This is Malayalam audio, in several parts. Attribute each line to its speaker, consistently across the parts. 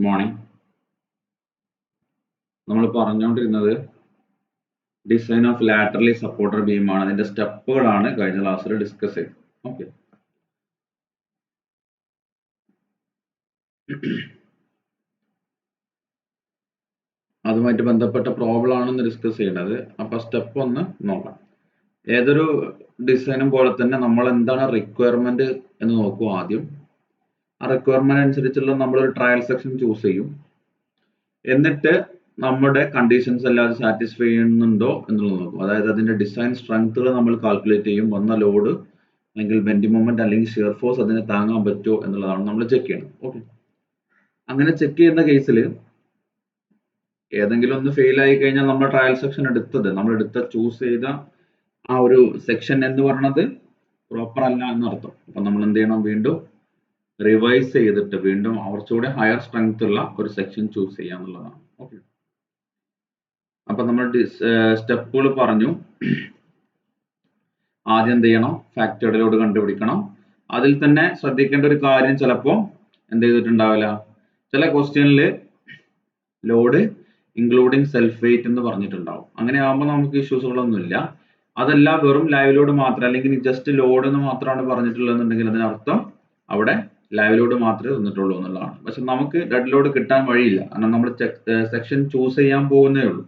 Speaker 1: മോർണിംഗ്. നമ്മൾ പറഞ്ഞുകൊണ്ടിരുന്നത് design of laterally supported beam ആണ്. അതിന്റെ സ്റ്റെപ്പുകളാണ് കഴിഞ്ഞ ക്ലാസ്സിൽ ഡിസ്കസ് ചെയ്തത്. ഓക്കെ, അതുമായിട്ട് ബന്ധപ്പെട്ട പ്രോബ്ലം ആണ് ഇന്ന് ഡിസ്കസ് ചെയ്യുന്നത്. അപ്പൊ സ്റ്റെപ്പ് ഒന്ന് നോക്കാം. ഏതൊരു ഡിസൈനും പോലെ തന്നെ നമ്മൾ എന്താണ് റിക്വയർമെന്റ് എന്ന് നോക്കും ആദ്യം. ആ റിക്വയർമെന്റ് അനുസരിച്ചുള്ള നമ്മളൊരു ട്രയൽ സെക്ഷൻ ചൂസ് ചെയ്യും. എന്നിട്ട് നമ്മുടെ കണ്ടീഷൻസ് എല്ലാം സാറ്റിസ്ഫൈ ചെയ്യുന്നുണ്ടോ എന്നുള്ളത് നോക്കും. അതായത് അതിന്റെ ഡിസൈൻ സ്ട്രെങ്ത്തുകൾ നമ്മൾ കാൽക്കുലേറ്റ് ചെയ്യും. വന്ന ലോഡ് അല്ലെങ്കിൽ ബെൻഡിങ് മൊമെന്റ് അല്ലെങ്കിൽ ഷിയർ ഫോഴ്സ് അതിനെ താങ്ങാൻ പറ്റുമോ എന്നുള്ളതാണ് നമ്മൾ ചെക്ക് ചെയ്യണം. ഓക്കെ, അങ്ങനെ ചെക്ക് ചെയ്യുന്ന കേസിൽ ഏതെങ്കിലും ഒന്ന് ഫെയിൽ ആയി കഴിഞ്ഞാൽ നമ്മൾ ട്രയൽ സെക്ഷൻ നമ്മൾ ചൂസ് ചെയ്ത ആ ഒരു സെക്ഷൻ എന്ന് പറയുന്നത് പ്രോപ്പർ അല്ല എന്നർത്ഥം. അപ്പൊ നമ്മൾ എന്ത് ചെയ്യണം, വീണ്ടും റിവൈസ് ചെയ്തിട്ട് വീണ്ടും കുറച്ചുകൂടെ ഹയർ സ്ട്രെങ്ത് ഉള്ള ഒരു സെക്ഷൻ ചൂസ് ചെയ്യാന്നുള്ളതാണ്. ഓക്കെ, അപ്പൊ നമ്മൾ സ്റ്റെപ്പുകൾ പറഞ്ഞു. ആദ്യം എന്ത് ചെയ്യണം, ഫാക്ടേർഡ് ലോഡ് കണ്ടുപിടിക്കണം. അതിൽ തന്നെ ശ്രദ്ധിക്കേണ്ട ഒരു കാര്യം, ചിലപ്പോൾ എന്ത് ചെയ്തിട്ടുണ്ടാവില്ല, ചില ക്വസ്റ്റ്യനിൽ ലോഡ് ഇൻക്ലൂഡിങ് സെൽഫ് വെയിറ്റ് എന്ന് പറഞ്ഞിട്ടുണ്ടാവും. അങ്ങനെ ആകുമ്പോൾ നമുക്ക് ഇഷ്യൂസുകളൊന്നുമില്ല. അതല്ല വെറും ലൈവ് ലോഡ് മാത്രം അല്ലെങ്കിൽ ജസ്റ്റ് ലോഡ് എന്ന് മാത്രമാണ് പറഞ്ഞിട്ടുള്ളതെന്നുണ്ടെങ്കിൽ അതിനർത്ഥം അവിടെ ലൈവ് ലോഡ് മാത്രമേ തന്നിട്ടുള്ളൂ എന്നുള്ളതാണ്. പക്ഷെ നമുക്ക് ഡെഡ് ലോഡ് കിട്ടാൻ വഴിയില്ല, കാരണം നമ്മൾ സെക്ഷൻ ചൂസ് ചെയ്യാൻ പോകുന്നേ ഉള്ളൂ.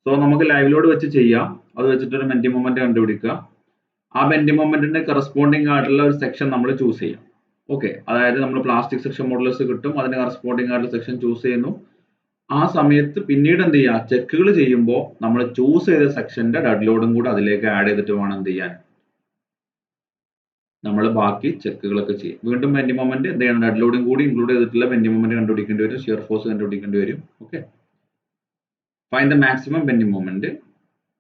Speaker 1: സോ നമുക്ക് ലൈവ് ലോഡ് വെച്ച് ചെയ്യാം. അത് വെച്ചിട്ട് ഒരു ബെൻഡിങ് മൊമെന്റ് കണ്ടുപിടിക്കുക. ആ ബെൻഡിങ് മൊമെന്റിന് കറസ്പോണ്ടിങ് ആയിട്ടുള്ള ഒരു സെക്ഷൻ നമ്മൾ ചൂസ് ചെയ്യാം. ഓക്കെ, അതായത് നമ്മൾ പ്ലാസ്റ്റിക് സെക്ഷൻ മോഡുലസ് കിട്ടും, അതിന് കറസ്പോണ്ടിങ് ആയിട്ടുള്ള സെക്ഷൻ ചൂസ് ചെയ്യുന്നു. ആ സമയത്ത് പിന്നീട് എന്ത് ചെയ്യുക, ചെക്കുകൾ ചെയ്യുമ്പോൾ നമ്മൾ ചൂസ് ചെയ്ത സെക്ഷന്റെ ഡെഡ് ലോഡും കൂടെ അതിലേക്ക് ആഡ് ചെയ്തിട്ട് വേണം എന്ത് ചെയ്യാൻ, നമ്മൾ ബാക്കി ചെക്കുകളൊക്കെ ചെയ്യും. വീണ്ടും ബെൻഡിങ് മൊമെന്റ് എന്ത് ചെയ്യണം, ഡെഡ് ലോഡും കൂടി ഇൻക്ലൂഡ് ചെയ്തിട്ടുള്ള ബെൻഡിങ് മൊമെന്റ് കണ്ടുപിടിക്കേണ്ടി വരും, ഷിയർ ഫോഴ്സ് കണ്ടുപിടിക്കേണ്ടി വരും. Okay, find the maximum bending moment,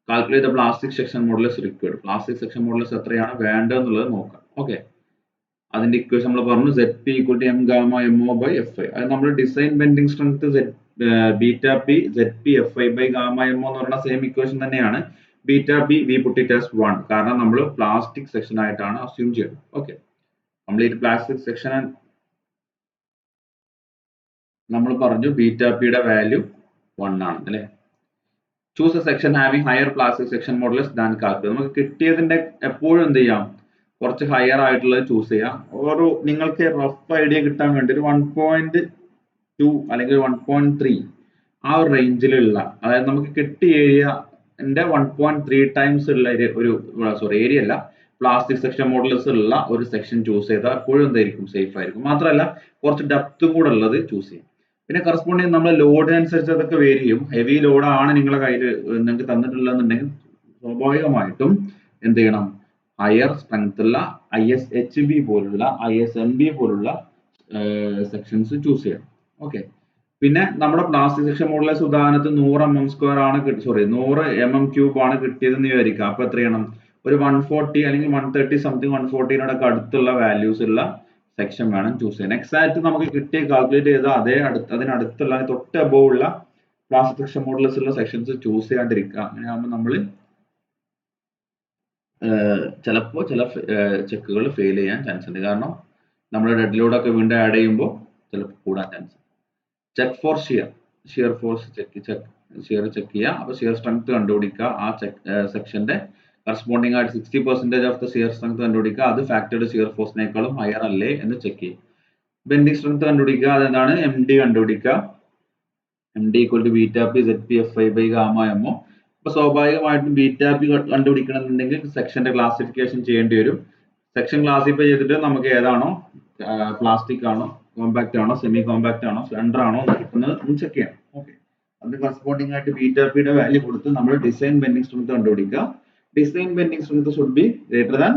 Speaker 1: calculate the plastic section modulus required. Plastic section modulus എത്രയാണ് വേണ്ടത് എന്നുള്ളത് നോക്കാം. ഓക്കെ, അതിന്റെ ഇക്വേഷൻ നമ്മൾ പറഞ്ഞു, ZP equal to M gamma MO by Fi. അത് നമ്മൾ design bending strength beta P ZP Fi by gamma MO എന്ന് പറയുന്ന സെയിം ഇക്വേഷൻ തന്നെയാണ്. Beta P we put it as 1, കാരണം നമ്മൾ പ്ലാസ്റ്റിക് സെക്ഷൻ ആയിട്ടാണ് അസ്യൂം ചെയ്യുന്നത്. ഓക്കെ, കംപ്ലീറ്റ് പ്ലാസ്റ്റിക് സെക്ഷൻ നമ്മൾ പറഞ്ഞു ബീറ്റ പിയുടെ വാല്യൂ 1 ആണ് അല്ലെ. Choose A section having higher plastic section modulus than calculate. നമുക്ക് കിട്ടിയതിന്റെ എപ്പോഴും എന്ത് ചെയ്യാം, കുറച്ച് ഹയർ ആയിട്ടുള്ളത് ചൂസ് ചെയ്യാം. ഒരു നിങ്ങൾക്ക് റഫ് ഐഡിയ കിട്ടാൻ വേണ്ടി ഒരു 1.2 അല്ലെങ്കിൽ 1.3 ആ ഒരു റേഞ്ചിലുള്ള, അതായത് നമുക്ക് കിട്ടിയ ഏരിയന്റെ 1.3 ടൈംസ് ഉള്ള ഏരിയ അല്ല, പ്ലാസ്റ്റിക് സെക്ഷൻ മോഡുലസ് ഉള്ള ഒരു സെക്ഷൻ ചൂസ് ചെയ്താൽ എപ്പോഴും എന്തായിരിക്കും, സേഫ് ആയിരിക്കും. മാത്രമല്ല കുറച്ച് ഡെപ്തും കൂടെ ഉള്ളത് ചൂസ് ചെയ്യാം. പിന്നെ കറസ്പോണ്ടിങ് നമ്മൾ ലോഡിനനുസരിച്ച് അതൊക്കെ വേരി ചെയ്യും. ഹെവി ലോഡ് ആണ് നിങ്ങളുടെ കയ്യിൽ നിങ്ങൾക്ക് തന്നിട്ടുള്ളതെന്നുണ്ടെങ്കിൽ സ്വാഭാവികമായിട്ടും എന്ത് ചെയ്യണം, ഹയർ സ്ട്രെങ്ത് ഉള്ള ISHB പോലുള്ള ISMB പോലുള്ള സെക്ഷൻസ് ചൂസ് ചെയ്യണം. ഓക്കെ, പിന്നെ നമ്മുടെ പ്ലാസ്റ്റിക് സെക്ഷൻ മോഡുലസ് ഉദാഹരണത്തിന് 100 mm² ആണ് 100 mm³ ആണ് കിട്ടിയതെന്ന് വിചാരിക്കുക. അപ്പൊ എത്ര ചെയ്യണം, ഒരു 140 അല്ലെങ്കിൽ 130 സംതിങ് 140 അടുത്തുള്ള വാല്യൂസ് ഉള്ള സെക്ഷൻ വേണം ചൂസ് ചെയ്യാൻ. എക്സാക്ട് നമുക്ക് കിട്ടിയ കാൽക്കുലേറ്റ് ചെയ്ത അതിനടുത്തുള്ള തൊട്ട് അബോവ് ഉള്ള പ്ലാസ്റ്റിക് സെക്ഷൻ മോഡുലസ് ഉള്ള സെക്ഷൻസ് ചൂസ് ചെയ്യാണ്ടിരിക്കുക. അങ്ങനെ ആകുമ്പോൾ നമ്മൾ ചിലപ്പോൾ ചില ചെക്കുകൾ ഫെയിൽ ചെയ്യാൻ ചാൻസ് ഉണ്ട്, കാരണം നമ്മൾ ഡെഡ് ലോഡ് ഒക്കെ വീണ്ടും ആഡ് ചെയ്യുമ്പോൾ ചിലപ്പോൾ കൂടാൻ chance. Check four shear force shear check ചെയ്യുക. അപ്പൊ ഷിയർ സ്ട്രെങ്ത് കണ്ടുപിടിക്കുക. ആ സെക്ഷന്റെ കറസ്പോണ്ടിങ് ആയിട്ട് 60% ഓഫ് ദ ഷിയർ സ്ട്രെങ്ത് കണ്ടുപിടിക്കുക. അത് ഫാക്ടർഡ് ഷിയർ ഫോഴ്സിനേക്കാളും ഹയർ അല്ലേ എന്ന് ചെക്ക് ചെയ്യും. ബെൻഡിങ് സ്ട്രെങ്ത് കണ്ടുപിടിക്കുക, അതെന്താണ്, MD കണ്ടുപിടിക്കുക. MD equal to beta P ZP Fi by gamma MO. അപ്പൊ സ്വാഭാവികമായിട്ടും ബീറ്റ പി കണ്ടുപിടിക്കണമെന്നുണ്ടെങ്കിൽ സെക്ഷന്റെ ക്ലാസിഫിക്കേഷൻ ചെയ്യേണ്ടി വരും. സെക്ഷൻ ക്ലാസിഫൈ ചെയ്തിട്ട് നമുക്ക് ഏതാണോ, പ്ലാസ്റ്റിക് ആണോ, കോമ്പാക്ട് ആണോ, സെമി കോമ്പാക്ട് ആണോ, സ്ലെൻഡർ ആണോ കിട്ടുന്നത് ചെക്ക് ചെയ്യണം. ഓക്കെ, അതിന് കറസ്പോണ്ടിങ് ആയിട്ട് ബീറ്റ പിയുടെ വാല്യൂ കൊടുത്ത് നമ്മൾ ഡിസൈൻ ബെൻഡിങ് സ്ട്രെങ്ത് കണ്ടുപിടിക്കുക. Design bending strength should be greater than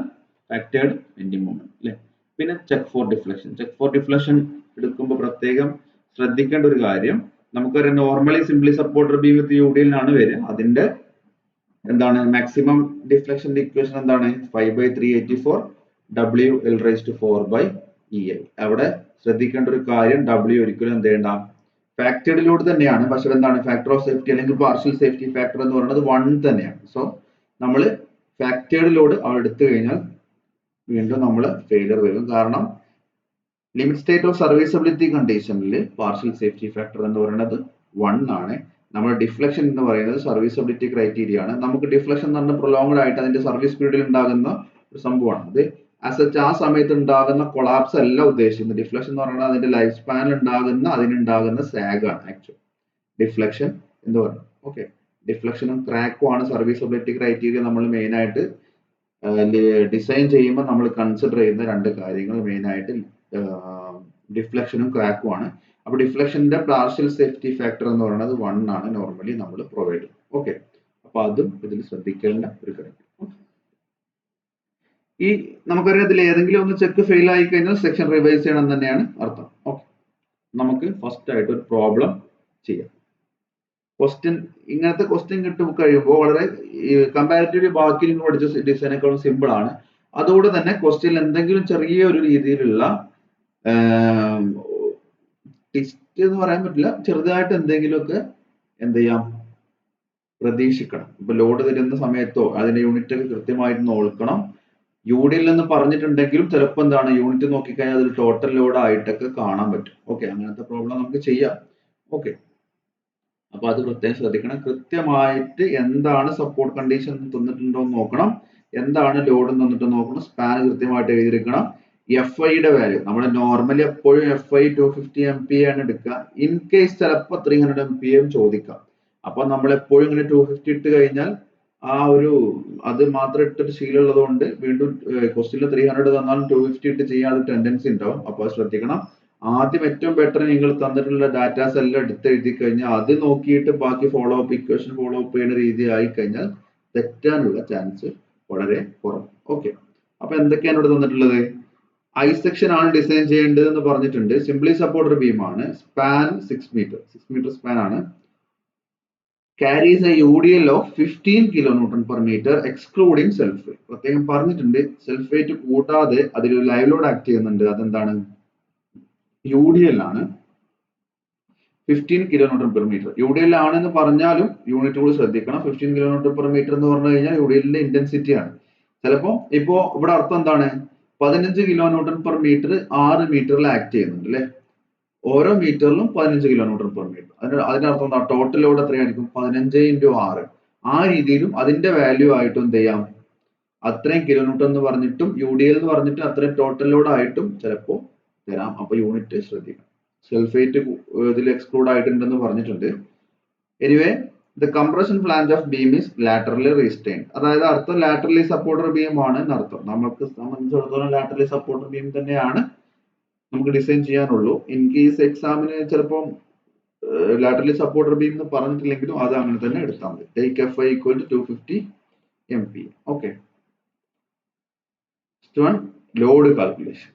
Speaker 1: factored bending moment അല്ലെ. പിന്നെ check for deflection. Check for deflection എടുക്കുമ്പോൾ പ്രത്യേകം ശ്രദ്ധിക്കേണ്ട ഒരു കാര്യം, നമുക്കൊരു normally simply supported beam with UDL ആണ് വരിക. അതിന്റെ എന്താണ് മാക്സിമം ഡിഫ്ലക്ഷന്റെ ഇക്വേഷൻ എന്താണ്, 5/384 WL⁴/EL. അവിടെ ശ്രദ്ധിക്കേണ്ട ഒരു കാര്യം, W ഒരിക്കലും എന്ത് ചെയ്യണ്ട, ഫാക്ടേർഡ് ലോഡ് തന്നെയാണ്, പക്ഷെ എന്താണ് ഫാക്ടർ ഓഫ് സേഫ്റ്റി അല്ലെങ്കിൽ പാർഷ്യൽ സേഫ്റ്റി ഫാക്ടർ എന്ന് പറയുന്നത് 1 തന്നെയാണ്. സോ നമ്മൾ ഫാക്ടേർഡ് ലോഡ് അവിടെ എടുത്തു കഴിഞ്ഞാൽ വീണ്ടും നമ്മൾ ഫെയിലർ വരും, കാരണം ലിമിറ്റ് സ്റ്റേറ്റ് ഓഫ് സർവീസബിലിറ്റി കണ്ടീഷനിൽ പാർഷ്യൽ സേഫ്റ്റി ഫാക്ടർ എന്ന് പറയുന്നത് 1 ആണ്. നമ്മുടെ ഡിഫ്ലക്ഷൻ എന്ന് പറയുന്നത് സർവീസബിലിറ്റി ക്രൈറ്റീരിയ ആണ്. നമുക്ക് ഡിഫ്ലക്ഷൻ എന്ന് പറഞ്ഞാൽ പ്രൊലോങ്ഡ് ആയിട്ട് അതിന്റെ സർവീസ് പീരീഡിൽ ഉണ്ടാകുന്ന ഒരു സംഭവമാണ്. അത് ആ സമയത്ത് ഉണ്ടാകുന്ന കൊളാപ്സ് അല്ല ഉദ്ദേശിക്കുന്നത്. ഡിഫ്ലക്ഷൻ എന്ന് പറയുന്നത് അതിന്റെ ലൈഫ് സ്പാനിൽ അതിനുണ്ടാകുന്ന സാഗ് ആണ് ആക്ച്വലി ഡിഫ്ലക്ഷൻ എന്ന് പറയുന്നത്. ഓക്കെ, ഡിഫ്ലക്ഷനും ക്രാക്കും ആണ് സർവീസബിലിറ്റി ക്രൈറ്റീരിയ നമ്മൾ മെയിൻ ആയിട്ട് ഡിസൈൻ ചെയ്യുമ്പോൾ നമ്മൾ കൺസിഡർ ചെയ്യുന്ന രണ്ട് കാര്യങ്ങൾ മെയിൻ ആയിട്ട് ഡിഫ്ലക്ഷനും ക്രാക്കും ആണ്. അപ്പൊ ഡിഫ്ലക്ഷന്റെ പാർഷ്യൽ സേഫ്റ്റി ഫാക്ടർ എന്ന് പറയുന്നത് 1 ആണ് നോർമലി നമ്മൾ പ്രൊവൈഡ് ചെയ്യുന്നത്. ഓക്കെ, അപ്പൊ അതും ഇതിൽ ശ്രദ്ധിക്കേണ്ട ഒരു കാര്യം. ഈ നമുക്കറിയാം ഇതിൽ ഏതെങ്കിലും ഒന്ന് ചെക്ക് ഫെയിൽ ആയി കഴിഞ്ഞാൽ സെക്ഷൻ റിവൈസ് ചെയ്യണം തന്നെയാണ് അർത്ഥം. ഓക്കെ, നമുക്ക് ഫസ്റ്റ് ആയിട്ട് ഒരു പ്രോബ്ലം ചെയ്യാം. ഇങ്ങനത്തെ ക്വസ്റ്റ്യൻ കഴിയുമ്പോൾ വളരെ കമ്പാരിറ്റീവ്ലി ബാക്കി നിങ്ങൾ പഠിച്ച ഡിസൈനേക്കാളും സിമ്പിൾ ആണ്. അതുകൊണ്ട് തന്നെ ക്വസ്റ്റ്യനിൽ എന്തെങ്കിലും ചെറിയ ഒരു രീതിയിലുള്ള ടിസ്റ്റ് എന്ന് പറയാൻ പറ്റില്ല, ചെറുതായിട്ട് എന്തെങ്കിലുമൊക്കെ എന്ത് ചെയ്യാം പ്രതീക്ഷിക്കണം. ഇപ്പൊ ലോഡ് തരുന്ന സമയത്തോ അതിന്റെ യൂണിറ്റ് ഒക്കെ കൃത്യമായിട്ട് നോക്കണം. യൂണിറ്റിൽ നിന്ന് പറഞ്ഞിട്ടുണ്ടെങ്കിലും ചിലപ്പോൾ എന്താണ് യൂണിറ്റ് നോക്കിക്കഴിഞ്ഞാൽ അതിൽ ടോട്ടൽ ലോഡ് ആയിട്ടൊക്കെ കാണാൻ പറ്റും. ഓക്കെ, അങ്ങനത്തെ പ്രോബ്ലം നമുക്ക് ചെയ്യാം. ഓക്കെ, അപ്പൊ അത് പ്രത്യേകം ശ്രദ്ധിക്കണം. കൃത്യമായിട്ട് എന്താണ് സപ്പോർട്ട് കണ്ടീഷൻ തന്നിട്ടുണ്ടോ എന്ന് നോക്കണം, എന്താണ് ലോഡ് തന്നിട്ട് നോക്കണം, സ്പാൻ കൃത്യമായിട്ട് എഴുതിയിരിക്കണം. എഫ് ഐയുടെ വാല്യൂ നമ്മൾ നോർമലി എപ്പോഴും എഫ് ഐ 250 MPa ആണ് എടുക്കുക. ഇൻ കേസ് ചിലപ്പോൾ 300 MPa ചോദിക്കാം. അപ്പൊ നമ്മൾ എപ്പോഴും ഇങ്ങനെ 250 ഇട്ട് കഴിഞ്ഞാൽ ആ ഒരു അത് മാത്രം ഇട്ടിട്ട് ശീലമുള്ളത് കൊണ്ട് വീണ്ടും ക്വസ്റ്റ്യനിൽ 300 തന്നാലും 250 ഇട്ട് ചെയ്യാൻ ഒരു ടെൻഡൻസി ഉണ്ടാവും. അപ്പൊ അത് ശ്രദ്ധിക്കണം. ആദ്യം ഏറ്റവും ബെറ്റർ നിങ്ങൾ തന്നിട്ടുള്ള ഡാറ്റാസ് എല്ലാം എടുത്ത് എഴുതി കഴിഞ്ഞാൽ അത് നോക്കിയിട്ട് ബാക്കി ഇക്വേഷൻ ഫോളോ അപ്പ് ചെയ്യുന്ന രീതി ആയി കഴിഞ്ഞാൽ തെറ്റാനുള്ള ചാൻസ് വളരെ കുറവ്. ഓക്കെ, അപ്പൊ എന്തൊക്കെയാണ് ഇവിടെ തന്നിട്ടുള്ളത്? ഐ സെക്ഷൻ ആണ് ഡിസൈൻ ചെയ്യേണ്ടത് എന്ന് പറഞ്ഞിട്ടുണ്ട്. സിംപ്ലി സപ്പോർട്ടർ ബീം ആണ്. സ്പാൻ 6 മീറ്റർ സ്പാൻ ആണ്. carries a UDL of 15 kilonewton per meter excluding self weight. പ്രത്യേകം പറഞ്ഞിട്ടുണ്ട് സെൽഫ് വെയിറ്റ് കൂടാതെ അതിൽ ലൈവ് ലോഡ് ആക്ട് ചെയ്യുന്നുണ്ട്. അതെന്താണ്? UDL ആണ്. 15 kilonewton per meter. UDL ആണെന്ന് പറഞ്ഞാലും യൂണിറ്റ് കൂടി ശ്രദ്ധിക്കണം. 15 kilonewton per meter എന്ന് പറഞ്ഞു കഴിഞ്ഞാൽ UDLന്റെ ഇന്റൻസിറ്റി ആണ്. ചിലപ്പോ ഇപ്പോ ഇവിടെ അർത്ഥം എന്താണ്? 15 kilonewton per meter 6 മീറ്ററിൽ ആക്ട് ചെയ്യുന്നുണ്ട് അല്ലെ? ഓരോ മീറ്ററിലും 15 kilonewton per meter. അതിനർത്ഥം എന്താ? ടോട്ടൽ ലോഡ് എത്രയായിരിക്കും? 15 × 6. ആ രീതിയിലും അതിന്റെ വാല്യൂ ആയിട്ടും എന്ത് ചെയ്യാം? അത്രയും കിലോന്യൂട്ടൺ എന്ന് പറഞ്ഞിട്ടും UDL എന്ന് പറഞ്ഞിട്ട് അത്രയും ടോട്ടൽ ലോഡ് ആയിട്ടും ചിലപ്പോൾ തരാം. അപ്പൊ യൂണിറ്റ് ശ്രദ്ധിക്കണം. സൾഫേറ്റ് ഇതിൽ എക്സ്ക്ലൂഡ് ആയിട്ടുണ്ടെന്ന് പറഞ്ഞിട്ടുണ്ട്. Anyway the compression flange of beam is laterally restrained. അതായത് അർത്ഥം ലാറ്ററലി സപ്പോർട്ടർ ബീം ആണ് എന്നർത്ഥം. നമുക്ക് സംബന്ധിച്ചിടത്തോളം ലാറ്ററലി സപ്പോർട്ടർ ബീം തന്നെയാണ് നമുക്ക് ഡിസൈൻ ചെയ്യാനുള്ളൂ. ഇൻ കേസ് എക്സാമിന് ചിലപ്പോൾ ലാറ്ററലി സപ്പോർട്ടർ ബീം എന്ന് പറഞ്ഞിട്ടില്ലെങ്കിലും അത് അങ്ങനെ തന്നെ എടുത്താൽ മതി. Take FI = 250 MPa. Okay, load calculation.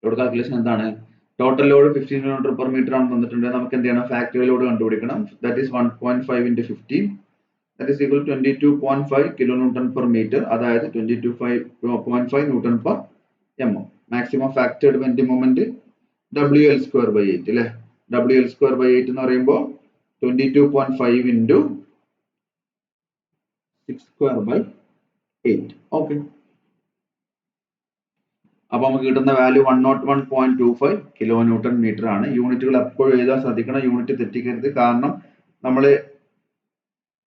Speaker 1: Load calculation എന്താണ്? Total load 15 kilonewton per meter ആണ് തന്നിട്ടുണ്ട്. നമുക്ക് എന്ത് ചെയ്യണം? ഫാക്ടറി ലോഡ് കണ്ടുപിടിക്കണം. That is 1.5 × 15. That is equal 22.5 kilonewton per meter. അതായത് 22.5 Newton per mm. Maximum factored bending moment WL²/8 അല്ലെ? WL²/8 എന്ന് പറയുമ്പോൾ 22.5 × 6²/8. ഓക്കെ, അപ്പൊ നമുക്ക് കിട്ടുന്ന വാല്യൂ 101.25 kN/m ആണ്. യൂണിറ്റുകൾ എപ്പോഴും എഴുതാൻ ശ്രദ്ധിക്കണം. യൂണിറ്റ് തെറ്റിക്കരുത്. കാരണം നമ്മൾ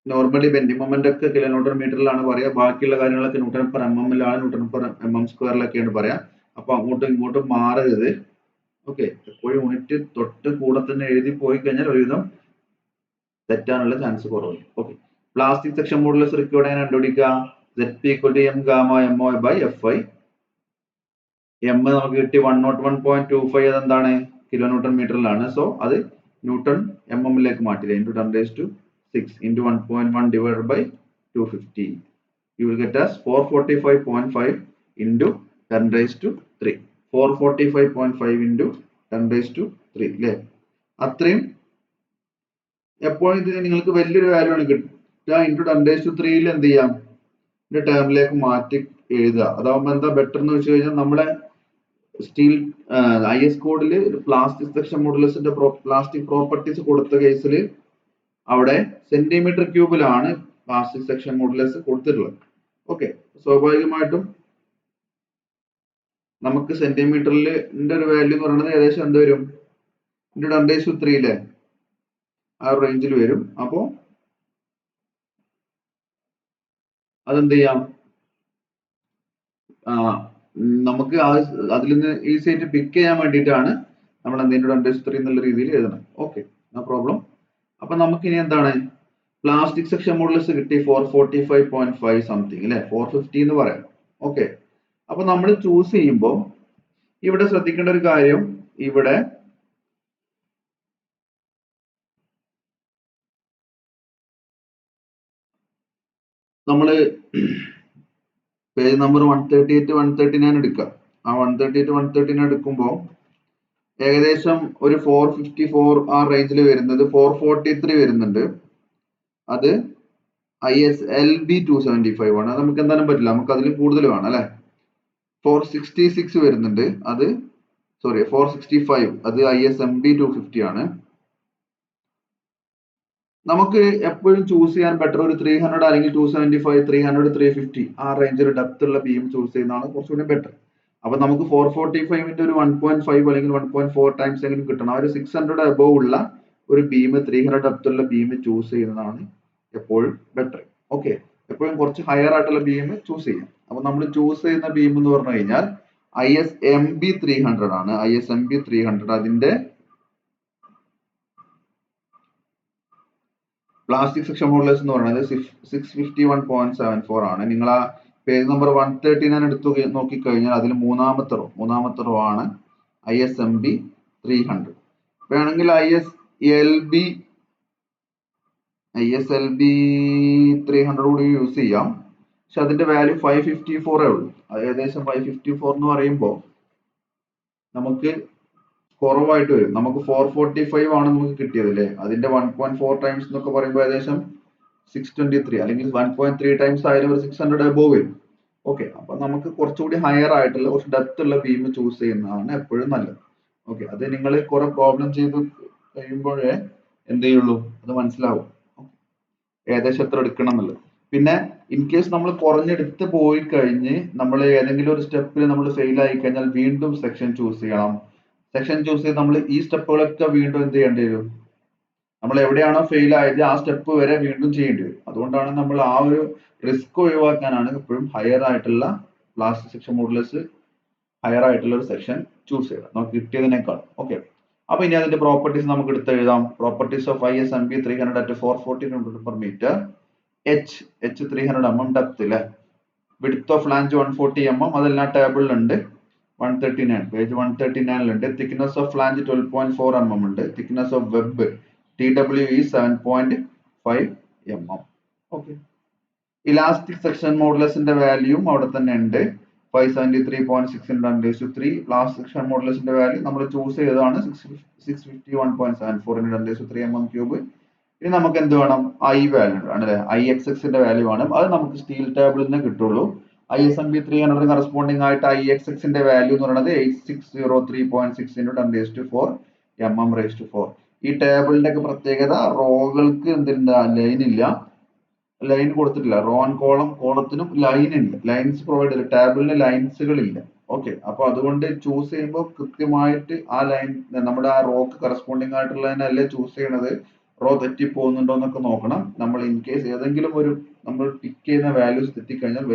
Speaker 1: നോർമലി ബെൻഡിങ് മൊമെന്റ് ഒക്കെ kN/m പറയാ. ബാക്കിയുള്ള കാര്യങ്ങളൊക്കെ Nm/mm Nm²-ഒക്കെയാണ് പറയാ. അപ്പൊ അങ്ങോട്ടും ഇങ്ങോട്ടും മാറരുത്. ഓക്കെ, എപ്പോഴും യൂണിറ്റ് തൊട്ട് കൂടെ തന്നെ എഴുതി പോയി കഴിഞ്ഞാൽ ഒരുവിധം തെറ്റാനുള്ള ചാൻസ് കുറവ്. Okay, plastic section modulus required ആണ് കണ്ടുപിടിക്കുക. ZP = M gamma MO/FI. M നമുക്ക് കിട്ടി 101.25. അതെന്താണ്? kN/m. സോ അത് ന്യൂട്ടൺ mm മാറ്റില്ല. × 10⁶ × 1.1 / 250. You will get as 445.5 × 10⁻3. 445.5 × 10⁻3 അല്ലേ? അത്രയും എപ്പോഴും ഇത് നിങ്ങൾക്ക് വലിയൊരു വാല്യൂ ആണ് കിട്ടുക. × 10⁻3 എന്ത് ചെയ്യാം? ടേമിലേക്ക് മാറ്റി എഴുതുക. അതാവുമ്പോ എന്താ ബെറ്റർ എന്ന് വെച്ച് കഴിഞ്ഞാൽ നമ്മളെ സ്റ്റീൽ IS കോഡിൽ ഒരു പ്ലാസ്റ്റിക് സെക്ഷൻ മോഡുലസിന്റെ പ്ലാസ്റ്റിക് പ്രോപ്പർട്ടീസ് കൊടുത്ത കേസിൽ അവിടെ സെന്റിമീറ്റർ ക്യൂബിലാണ് പ്ലാസ്റ്റിക് സെക്ഷൻ മോഡുലസ് കൊടുത്തിട്ടുള്ളത്. ഓക്കെ, സ്വാഭാവികമായിട്ടും നമുക്ക് സെന്റിമീറ്ററിൽ ഒരു വാല്യൂ എന്ന് പറയുന്നത് ഏകദേശം എന്ത് വരും? 10⁻³ അല്ലേ? ആ റേഞ്ചിൽ വരും. അപ്പോ അതെന്ത് ചെയ്യാം? നമുക്ക് അതിൽ നിന്ന് ഈസി ആയിട്ട് പിക്ക് ചെയ്യാൻ വേണ്ടിയിട്ടാണ് നമ്മൾ എന്തെങ്കിലും 10⁻³ എന്നുള്ള രീതിയിൽ എഴുതണം. Okay, no problem. അപ്പൊ നമുക്ക് ഇനി എന്താണ് പ്ലാസ്റ്റിക് സെക്ഷൻ മോഡുലസ് കിട്ടി 445.5 സംതിങ് അല്ലെ, 450 എന്ന് പറയാം. ഓക്കെ, അപ്പൊ നമ്മൾ ചൂസ് ചെയ്യുമ്പോൾ ഇവിടെ ശ്രദ്ധിക്കേണ്ട ഒരു കാര്യം, ഇവിടെ നമ്മള് പേജ് നമ്പർ 138 139 എടുക്കുക. ആ 138 139 എടുക്കുമ്പോൾ ഏകദേശം ഒരു 454 ആ റേഞ്ചിൽ വരുന്നത് 443 വരുന്നുണ്ട്. അത് ISLB 275 ആണ്. അത് നമുക്ക് എന്തായാലും പറ്റില്ല, നമുക്ക് അതിൽ കൂടുതൽ വേണം അല്ലെ. 466 വരുന്നുണ്ട്, അത് 465, അത് ISMB 250 ആണ്. നമുക്ക് എപ്പോഴും ചൂസ് ചെയ്യാൻ ബെറ്റർ ഒരു 300 അല്ലെങ്കിൽ 275, 300, 350 ആ റേഞ്ചിൽ ഡെപ്ത് ഉള്ള ബീം ചൂസ് ചെയ്യുന്നതാണ് കുറച്ചുകൂടി ബെറ്റർ. അപ്പൊ നമുക്ക് 445 ഒരു 1.5 അല്ലെങ്കിൽ 1.4 ടൈംസ് എങ്കിലും കിട്ടണം. ആ ഒരു 600 അബോവ് ഉള്ള ഒരു ബീം, 300 ഡെപ്ത് ഉള്ള ബീം ചൂസ് ചെയ്യുന്നതാണ് എപ്പോഴും ബെറ്റർ. ഓക്കെ, എപ്പോഴും കുറച്ച് ഹയർ ആയിട്ടുള്ള ബീം ചൂസ് ചെയ്യാം. അപ്പൊ നമ്മൾ ചൂസ് ചെയ്യുന്ന ബീം എന്ന് പറഞ്ഞു കഴിഞ്ഞാൽ ISMB 300 ആണ്. ISMB 300 അതിന്റെ പ്ലാസ്റ്റിക് സെക്ഷൻ മോഡുലസ് എന്ന് പറയുന്നത് 651.74 ആണ്. നിങ്ങൾ ആ പേജ് നമ്പർ 139 എടുത്തു നോക്കിക്കഴിഞ്ഞാൽ അതിൽ മൂന്നാമത്തെ റോ ആണ് ISMB 300. വേണമെങ്കിൽ ISLB 300 കൂടി യൂസ് ചെയ്യാം. പക്ഷെ അതിന്റെ വാല്യൂ 554 ഉള്ളൂ. അത് ഏകദേശം 554 എന്ന് പറയുമ്പോൾ നമുക്ക് കുറവായിട്ട് വരും. നമുക്ക് 445 ആണ് നമുക്ക് കിട്ടിയത് അല്ലേ. അതിന്റെ 1.4 ടൈംസ് എന്നൊക്കെ പറയുമ്പോൾ ഏകദേശം 623 അല്ലെങ്കിൽ 1.3 ടൈംസ് ആയാലും ഒരു 600 അബോവ് വരും. ഓക്കെ, അപ്പൊ നമുക്ക് കുറച്ചുകൂടി ഹയർ ആയിട്ടുള്ള കുറച്ച് ഡെപ്ത് ഉള്ള ബീം ചൂസ് ചെയ്യുന്നതാണ് എപ്പോഴും നല്ലത്. ഓക്കെ, അത് നിങ്ങൾ കുറെ പ്രോബ്ലം ചെയ്ത് കഴിയുമ്പോഴേ എന്ത് ചെയ്യുള്ളൂ അത് മനസ്സിലാവും ഏകദേശം എത്ര എടുക്കണം എന്നുള്ളത്. പിന്നെ ഇൻ കേസ് നമ്മൾ കുറഞ്ഞെടുത്ത് പോയി കഴിഞ്ഞ് നമ്മൾ ഏതെങ്കിലും ഒരു സ്റ്റെപ്പിൽ നമ്മൾ ഫെയിൽ ആയി കഴിഞ്ഞാൽ വീണ്ടും സെക്ഷൻ ചൂസ് ചെയ്യണം. സെക്ഷൻ ചൂസ് ചെയ്ത് നമ്മൾ ഈ സ്റ്റെപ്പുകളൊക്കെ വീണ്ടും എന്ത് ചെയ്യേണ്ടി വരും? നമ്മൾ എവിടെയാണോ ഫെയിൽ ആയത് ആ സ്റ്റെപ്പ് വരെ വീണ്ടും ചെയ്യേണ്ടി വരും. അതുകൊണ്ടാണ് നമ്മൾ ആ ഒരു റിസ്ക് ഒഴിവാക്കാനാണ് എപ്പോഴും ഹയർ ആയിട്ടുള്ള പ്ലാസ്റ്റിക് സെക്ഷൻ മോഡുലസ് ഹയർ ആയിട്ടുള്ള ഒരു സെക്ഷൻ ചൂസ് ചെയ്യുക നമുക്ക് കിട്ടിയതിനേക്കാൾ. ഓക്കെ, അപ്പൊ ഇനി അതിന്റെ പ്രോപ്പർട്ടീസ് നമുക്ക് എടുത്ത് എഴുതാം. Properties of ISMB 300 at 440 Nm/m. H 300 mm depth അല്ലെ. വിഡ്ത്ത് ഓഫ് ഫ്ലാഞ്ച് 140 mm, അതെല്ലാം ടേബിളിലുണ്ട്. 139 പേജ് 139 ഉണ്ട്. തിക്നെസ് ഓഫ് ഫ്ലാഞ്ച് 12.4 mm ഉണ്ട്. Thickness of web TWE 7.5 mm. Okay, elastic section മോഡുലസിന്റെ വാല്യൂം അവിടെ തന്നെ ഉണ്ട്. 573.6 × 10⁻³ പ്ലാസ്റ്റിക് സെക്ഷൻ മോഡുലസിന്റെ വാല്യൂ നമ്മൾ ചൂസ് ചെയ്തതാണ് 651.74 × 10⁻³ mm3. ഇനി നമുക്ക് എന്ത് വേണം? I വാല്യൂ ആണ് അല്ലെ. IXX ന്റെ വാല്യൂ ആണ്. അത് നമുക്ക് സ്റ്റീൽ ടേബിളിൽ നിന്ന് കിട്ടുള്ളൂ. ISMB 300 കറസ്പോണ്ടിങ് ആയിട്ട് IXX ന്റെ വാല്യൂ എന്ന് പറയുന്നത് 8603.6 × 10⁻⁴ mm⁴. ഈ ടേബിളിന്റെ ഒക്കെ പ്രത്യേകത, റോകൾക്ക് എന്തില്ല, ലൈൻ ഇല്ല, ലൈൻ കൊടുത്തിട്ടില്ല. റോ ആൻഡ് കോളത്തിനും ലൈൻ ഇല്ല, ലൈൻസ് പ്രൊവൈഡ് ചെയ്തില്ല, ടേബിളിന് ലൈൻസുകൾ ഇല്ല. ഓക്കെ, അപ്പൊ അതുകൊണ്ട് ചൂസ് ചെയ്യുമ്പോൾ കൃത്യമായിട്ട് ആ ലൈൻ നമ്മുടെ ആ റോക്ക് കറസ്പോണ്ടിങ് ആയിട്ടുള്ളതിനല്ലേ ചൂസ് ചെയ്യണത്. റോ തെറ്റി പോകുന്നുണ്ടോ എന്നൊക്കെ നോക്കണം. നമ്മൾ ഇൻ കേസ് ഏതെങ്കിലും ഒരു നമ്മൾ പിക്ക് ചെയ്യുന്ന വാല്യൂസ് തെറ്റിക്കഴിഞ്ഞാൽ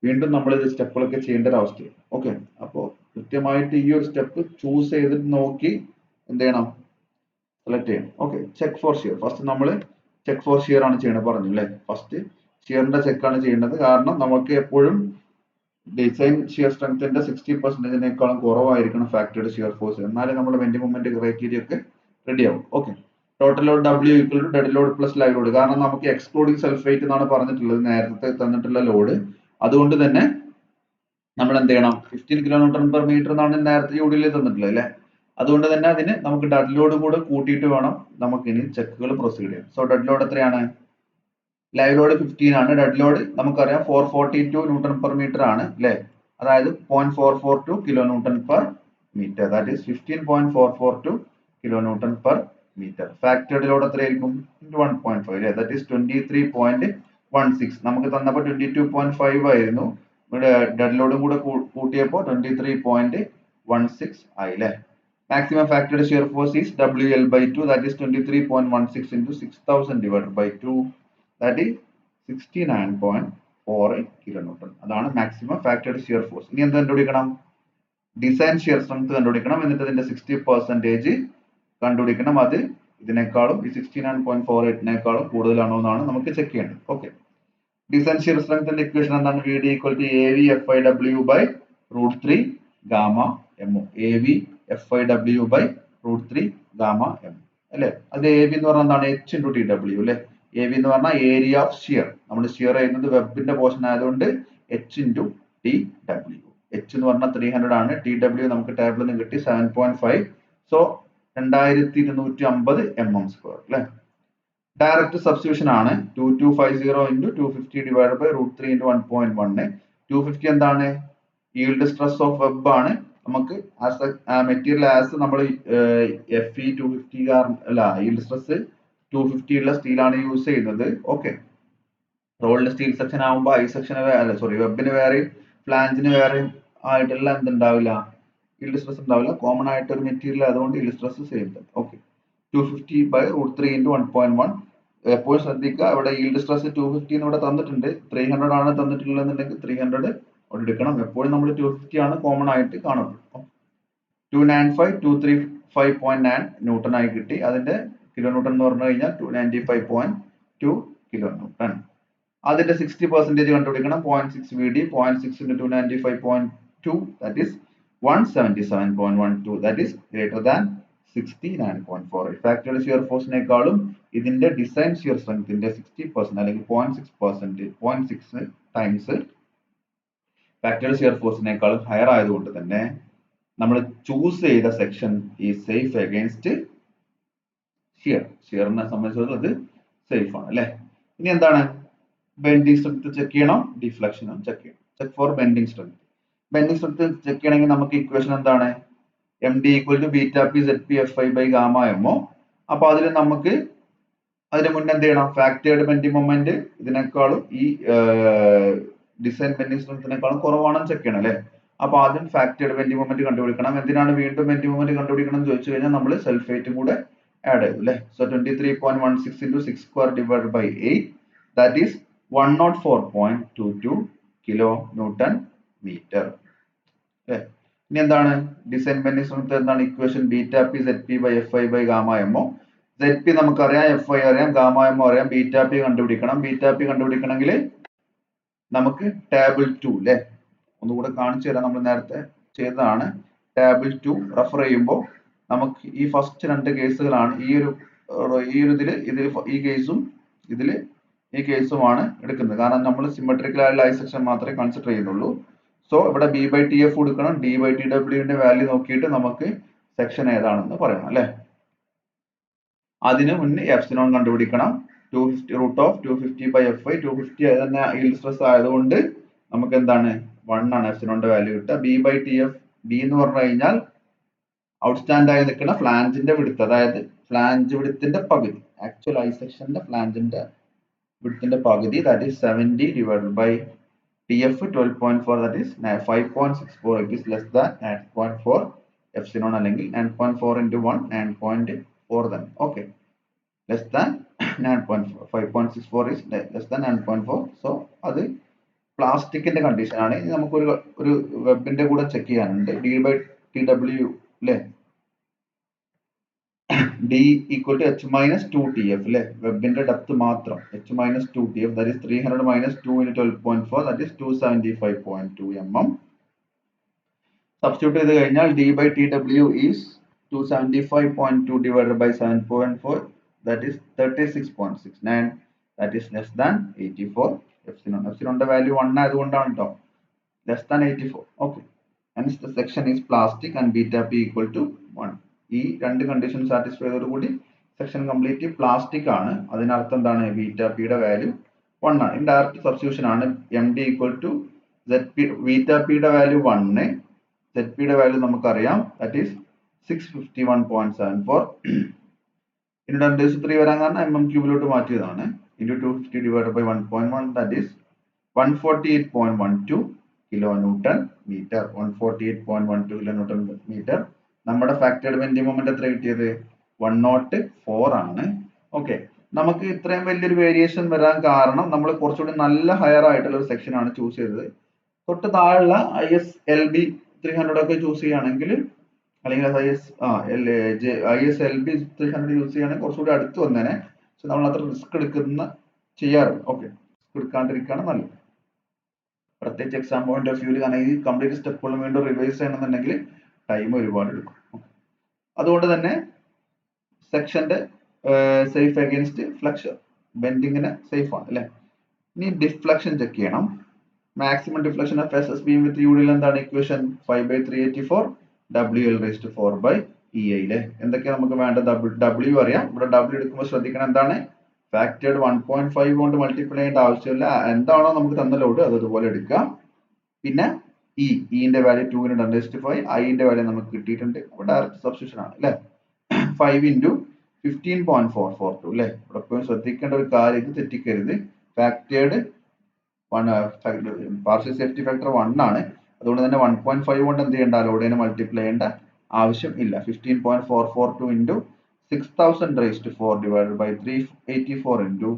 Speaker 1: വീണ്ടും നമ്മൾ ഇത് സ്റ്റെപ്പുകളൊക്കെ ചെയ്യേണ്ട ഒരു അവസ്ഥയാണ്. ഓക്കെ, അപ്പോൾ കൃത്യമായിട്ട് ഈ ഒരു സ്റ്റെപ്പ് ചൂസ് ചെയ്തിട്ട് നോക്കി എന്ത് ചെയ്യണം? സെലക്ട് ചെയ്യണം. Okay, check four shear. First നമ്മൾ ചെക്ക് ഫോർ ഷിയർ ആണ് ചെയ്യണത് പറഞ്ഞു അല്ലേ. ഫസ്റ്റ് ഷിയറിന്റെ ചെക്ക് ആണ് ചെയ്യേണ്ടത്. കാരണം നമുക്ക് എപ്പോഴും ഡിസൈൻ ഷിയർ സ്ട്രെങ്ത്തിന്റെ 60%-നേക്കാളും കുറവായിരിക്കണം ഫാക്ടറിയുടെ ഷിയർ ഫോഴ്സ്. എന്നാലേ നമ്മുടെ ബെൻഡിങ് മൊമെന്റ് ക്രൈറ്റീരിയ ഒക്കെ റെഡി ആവും. Okay, total load W = dead load plus live load. കാരണം നമുക്ക് എക്സ്ക്ലൂഡിംഗ് സൾഫേറ്റ് എന്നാണ് പറഞ്ഞിട്ടുള്ളത് നേരത്തെ തന്നിട്ടുള്ള ലോഡ്. അതുകൊണ്ട് തന്നെ നമ്മൾ എന്ത് ചെയ്യണം? 15 kN/m എന്നാണ് നേരത്തെ യൂഡിയിൽ തന്നിട്ടുള്ളത് അല്ലെ. അതുകൊണ്ട് തന്നെ അതിന് നമുക്ക് ഡെഡ് ലോഡ് കൂടെ കൂട്ടിയിട്ട് വേണം നമുക്ക് ഇനി ചെക്കുകൾ പ്രൊസീഡ് ചെയ്യാൻ. സോ ഡെഡ് ലോഡ് എത്രയാണ്? ലൈവ് ലോഡ് 15 ആണ്. ഡെഡ് ലോഡ് നമുക്കറിയാം 442 Nm/m ആണ് അല്ലെ. അതായത് 0.442 kN/m. That is 15.442 kN/m. ഫാക്ടറിയുടെ ലോഡ് എത്രയായിരിക്കും? 1.5 അല്ലെ. That is 23.16. നമുക്ക് തന്നപ്പോൾ 22.5 ആയിരുന്നു. ഇവിടെ ഡെഡ് ലോഡും കൂടെ കൂട്ടിയപ്പോൾ 23.16 ആയി അല്ലേ. Maximum factory shear force is WL/2 that is 23.16 into 6000 divided by 2 that is 69.48 kilonewton. അതാണ് മാക്സിമം ഫാക്ടറി ഷിയർ ഫോഴ്സ്. ഇനി എന്ത് കണ്ടുപിടിക്കണം? ഡിസൈൻ ഷിയർ സ്ട്രെങ്ത് കണ്ടുപിടിക്കണം. എന്നിട്ട് അതിന്റെ 60% കണ്ടുപിടിക്കണം. അത് ഇതിനേക്കാളും ഈ 69.48നേക്കാളും കൂടുതലാണോ എന്നാണ് നമുക്ക് ചെക്ക് ചെയ്യേണ്ടത്. ഓക്കെ, ഡിസൈൻ ഷിയർ സ്ട്രെങ്ത്തിന്റെ ഇക്വേഷൻ എന്താണ്? VD equal to AV FIW by √3 gamma MO. AV FIW by √3 gamma MO അല്ലെ. അത് AV എന്ന് പറഞ്ഞാൽ എന്താണ്? H into TW അല്ലെ. AV എന്ന് പറഞ്ഞാൽ ഏരിയ ഓഫ് ഷിയർ. നമ്മൾ ഷിയർ ചെയ്യുന്നത് വെബിന്റെ പോർഷൻ ആയതുകൊണ്ട് H into TW. H എന്ന് പറഞ്ഞാൽ 300 ആണ്. TW നമുക്ക് ടേബിളിൽ നിന്ന് കിട്ടി 7.5. സോ 2250 mm² അല്ലെ. ഡയറക്റ്റ് സബ്സ്റ്റിറ്റ്യൂഷൻ ആണ്. 2250 into 250 divided by √3 into 1.1. 250 എന്താണ്? yield stress of web ആണ്. നമുക്ക് മെറ്റീരിയൽ ആസ് നമ്മൾ FE 250 അല്ല, yield stress 250 ഉള്ള സ്റ്റീൽ ആണ് യൂസ് ചെയ്യുന്നത്. ഓക്കെ, റോൾഡ് സ്റ്റീൽ സെക്ഷൻ ആകുമ്പോൾ ഐ സെക്ഷന് അല്ല സോറി വെബിന് വേറെ ഫ്ലാഞ്ചിന് വേറെ ആയിട്ടുള്ള എന്തുണ്ടാവില്ല, yield stress ഉണ്ടാവില്ല. കോമൺ ആയിട്ട് ഒരു മെറ്റീരിയൽ അതുകൊണ്ട് yield stress സെയിം തന്നെ. Okay, 250 by √3 into 1.1. എപ്പോഴും ശ്രദ്ധിക്കുക, ഇവിടെ yield stress 250 ഇവിടെ തന്നിട്ടുണ്ട്. 300 ആണ് തന്നിട്ടുള്ളതെന്നുണ്ടെങ്കിൽ 300 അവിടെ എടുക്കണം. എപ്പോഴും നമ്മൾ 250 ആണ് കോമൺ ആയിട്ട് കാണപ്പെടും. 295,235.9 ന്യൂട്ടൺ ആയി കിട്ടി. അതിന്റെ കിലോ ന്യൂട്ടൺ എന്ന് പറഞ്ഞു കഴിഞ്ഞാൽ 295.2 കിലോ ന്യൂട്ടൺ. അതിന്റെ 60% കണ്ടുപിടിക്കണം. 0.6 VD, 0.6 into 295.2 that is 177.12 that is greater than 69.48. Factored shear ഫോഴ്സിനേക്കാളും ഇതിന്റെ ഡിസൈൻ ഷിയർ സ്ട്രെങ്ത്തിന്റെ 60% അല്ലെങ്കിൽ 0.6 ടൈംസ് ഫാക്ടറി ഷിയർ ഫോഴ്സിനേക്കാളും ഹയർ ആയതുകൊണ്ട് തന്നെ നമ്മൾ ചൂസ് ചെയ്ത സെക്ഷൻ ഈ സേഫ് അഗൈൻസ്റ്റ് ഷിയർ. ഷിയറിനെ സംബന്ധിച്ചിടത്തോളം അത് സേഫ് ആണ് അല്ലെ. ഇനി എന്താണ്? ബെൻഡിങ് സ്ട്രെങ്ത് ചെക്ക് ചെയ്യണം, ഡിഫ്ലക്ഷനും ചെക്ക് ചെയ്യണം. Check for bending strength. Bending strength check ചെയ്യണമെങ്കിൽ നമുക്ക് ഇക്വേഷൻ എന്താണ്? MD equal to beta P ZP FI by gamma MO. അപ്പൊ അതിൽ നമുക്ക് അതിന് മുന്നേ എന്ത് ചെയ്യണം? ഫാക്ടേർഡ് ബെൻഡിങ് മൊമെന്റ് ഇതിനേക്കാളും ഈ ഡിസൈൻ ബെൻഡിങ് സ്ട്രെങ്ത്തിനേക്കാളും കുറവാണെന്ന് ചെക്ക് ചെയ്യണം അല്ലെ. അപ്പൊ ആദ്യം ഫാക്ടേർഡ് ബെൻഡിങ് മൊമെന്റ് കണ്ടുപിടിക്കണം. എന്തിനാണ് വീണ്ടും ബെൻഡിങ് മൊമെന്റ് കണ്ടുപിടിക്കണം എന്ന് ചോദിച്ചു കഴിഞ്ഞാൽ നമ്മൾ സൾഫേറ്റും കൂടെ ആഡ് ചെയ്തു അല്ലെ. So 23.16 into 6 square divided by 8 that is 104.22 kilo newton metre. ഇനി എന്താണ് ഡിസൈൻ ബെൻഡിങ് സ്ട്രെങ്ത്? എന്താണ് equation? Beta P ZP by FI by gamma MO. ZP നമുക്കറിയാം, FI അറിയാം, ഗാമ MO അറിയാം. ബീറ്റാ പി കണ്ടുപിടിക്കണം. ബീറ്റാ പി കണ്ടുപിടിക്കണമെങ്കിൽ നമുക്ക് ടേബിൾ 2 അല്ലെ, ഒന്നുകൂടെ കാണിച്ചു തരാം. നമ്മൾ നേരത്തെ ചെയ്തതാണ്. ടേബിൾ 2 റെഫർ ചെയ്യുമ്പോൾ നമുക്ക് ഈ ഫസ്റ്റ് രണ്ട് കേസുകളാണ് ഈ കേസും ഈ കേസുമാണ് എടുക്കുന്നത്. കാരണം നമ്മൾ സിമെട്രിക്കൽ ആയുള്ള ഐ സെക്ഷൻ മാത്രമേ കൺസിഡർ ചെയ്യുന്നുള്ളൂ. സോ ഇവിടെ B/TF കൊടുക്കണം. D/TW വാല്യൂ നോക്കിയിട്ട് നമുക്ക് സെക്ഷൻ ഏതാണെന്ന് പറയണം അല്ലെ. അതിന് മുന്നേ എപ്സിലോൺ കണ്ടുപിടിക്കണം. 250 √250 by FI. 250 തന്നെ yield stress ആയതുകൊണ്ട് നമുക്ക് എന്താണ് 1 ആണ് എപ്സിലോണിന്റെ വാല്യൂ കിട്ടുക. B/TF, B എന്ന് പറഞ്ഞു കഴിഞ്ഞാൽ ഔട്ട്സ്റ്റാൻഡ് ആയി നിൽക്കുന്ന ഫ്ലാഞ്ചിന്റെ വിഡ്ത്ത്, അതായത് ഫ്ലാഞ്ച് വിഡ്ത്തിന്റെ പകുതി, ആക്ച്വൽ ഐ സെക്ഷന്റെ ഫ്ലാഞ്ചിന്റെ വിഡ്ത്തിന്റെ പകുതി, that is 70 divided by TF 12.4 that is 5.64. it is less than 9.4 epsilon അല്ലെങ്കിൽ 9.4 into 1 9.4 തന്നെ. Okay, less than 9.4. 5.64 is less than 9.4. So അത് പ്ലാസ്റ്റിക്കിന്റെ കണ്ടീഷൻ ആണ്. ഇനി നമുക്ക് ഒരു വെബിന്റെ കൂടെ ചെക്ക് ചെയ്യാനുണ്ട്. D/TW അല്ലെ. D equal to H minus 2TF അല്ലെ. വെബിന്റെ ഡെപ്ത് മാത്രം H minus 2TF that is 300 minus 2 into 12.4 that is 275.2 mm. Substitute ചെയ്ത് കഴിഞ്ഞാൽ D/TW is 275.2 divided by 7.4 that is 36.69 that is less than 84 epsilon. എപ്സിലോണിന്റെ value 1 ആയതുകൊണ്ടാണ് കേട്ടോ, less than 84. okay, hence the section is plastic and beta P equal to 1. ഈ രണ്ട് കണ്ടീഷൻ സാറ്റിസ്ഫൈ ചെയ്തതോടുകൂടി സെക്ഷൻ കംപ്ലീറ്റ് പ്ലാസ്റ്റിക് ആണ്. അതിനർത്ഥം എന്താണ്? ബീറ്റാ പിയുടെ വാല്യൂ 1 ആണ്. ഇൻഡയറക്റ്റ് സബ്സ്റ്റിറ്റ്യൂഷൻ ആണ്. MD equal to ZP. Beta പിയുടെ വാല്യൂ 1, ZP യുടെ വാല്യൂ നമുക്കറിയാം, that is 651.74. ഇനി 2/3 വരാൻ കാരണം mm ക്യൂബിലോട്ട് മാറ്റിയതാണ്. into 250 divided by 1.1 that is 148.12 kilo newton metre. 148.12 kilo newton metre. നമ്മുടെ ഫാക്ടേർഡ് ബെൻഡിങ് മൊമെന്റ് എത്ര കിട്ടിയത്? 104 ആണ്. ഓക്കെ, നമുക്ക് ഇത്രയും വലിയൊരു വേരിയേഷൻ വരാൻ കാരണം നമ്മൾ കുറച്ചുകൂടി നല്ല ഹയർ ആയിട്ടുള്ള ഒരു സെക്ഷൻ ആണ് ചൂസ് ചെയ്തത്. തൊട്ട് താഴെയുള്ള ISLB 300 ഒക്കെ ചൂസ് ചെയ്യുകയാണെങ്കിൽ, അല്ലെങ്കിൽ ISLB 300 യൂസ് ചെയ്യുകയാണെങ്കിൽ കുറച്ചുകൂടി അടുത്ത് വന്നേനെ. പക്ഷെ നമ്മൾ അത്ര റിസ്ക് ചെയ്യാറില്ല. ഓക്കെ, റിസ്ക് എടുക്കാണ്ടിരിക്കുകയാണ് നല്ലത്. പ്രത്യേകിച്ച് എക്സാം പോയിന്റ് ഓഫ് വ്യൂവിൽ, കാരണം ഈ കംപ്ലീറ്റ് സ്റ്റെപ്പുകളും വീണ്ടും റിവൈസ് ചെയ്യണമെന്നുണ്ടെങ്കിൽ ടൈം ഒരുപാട് എടുക്കും. അതുകൊണ്ട് തന്നെ സെക്ഷന്റെ സേഫ് അഗേൻസ്റ്റ് ഫ്ലക്ഷൻ, ബെൻഡിങ്ങിന് സേഫ് ആണ് അല്ലെ. ഇനി ഡിഫ്ലക്ഷൻ ചെക്ക് ചെയ്യണം. Maximum deflection of SS beam with UDL എന്താണ് equation? 5/384 WL raised to 4/EI ലെ. എന്തൊക്കെയാണ് നമുക്ക് വേണ്ട? W അറിയാം. ഇവിടെ W എടുക്കുമ്പോൾ ശ്രദ്ധിക്കണം എന്താണ്? ഫാക്ടേർഡ് 1.5 കൊണ്ട് മൾട്ടിപ്ലൈ ചെയ്യേണ്ട ആവശ്യമില്ല. എന്താണോ നമുക്ക് തന്ന ലോഡ് അത് അതുപോലെ എടുക്കുക. പിന്നെ ഇന്റെ വാല്യൂ 2 × 10⁵, ന്റെ വാല്യൂ നമുക്ക് കിട്ടിയിട്ടുണ്ട്. അപ്പോൾ ഡയറക്റ്റ് സബ്സ്റ്റിറ്റ്യൂഷൻ ആണ് അല്ലെ. 5 × 15.442 അല്ലെ. ഇവിടെ എപ്പോഴും ശ്രദ്ധിക്കേണ്ട ഒരു കാര്യം, ഇത് തെറ്റിക്കരുത്. ഫാക്ടേർഡ് പാർഷ്യൽ സേഫ്റ്റി ഫാക്ടർ 1 ആണ്. അതുകൊണ്ട് തന്നെ 1.5 കൊണ്ട് എന്ത് ചെയ്യേണ്ട? ലോഡിനെ മൾട്ടിപ്ലൈ ചെയ്യേണ്ട ആവശ്യം ഇല്ല. 15.442 × 6000 raised to 4 divided by 384 into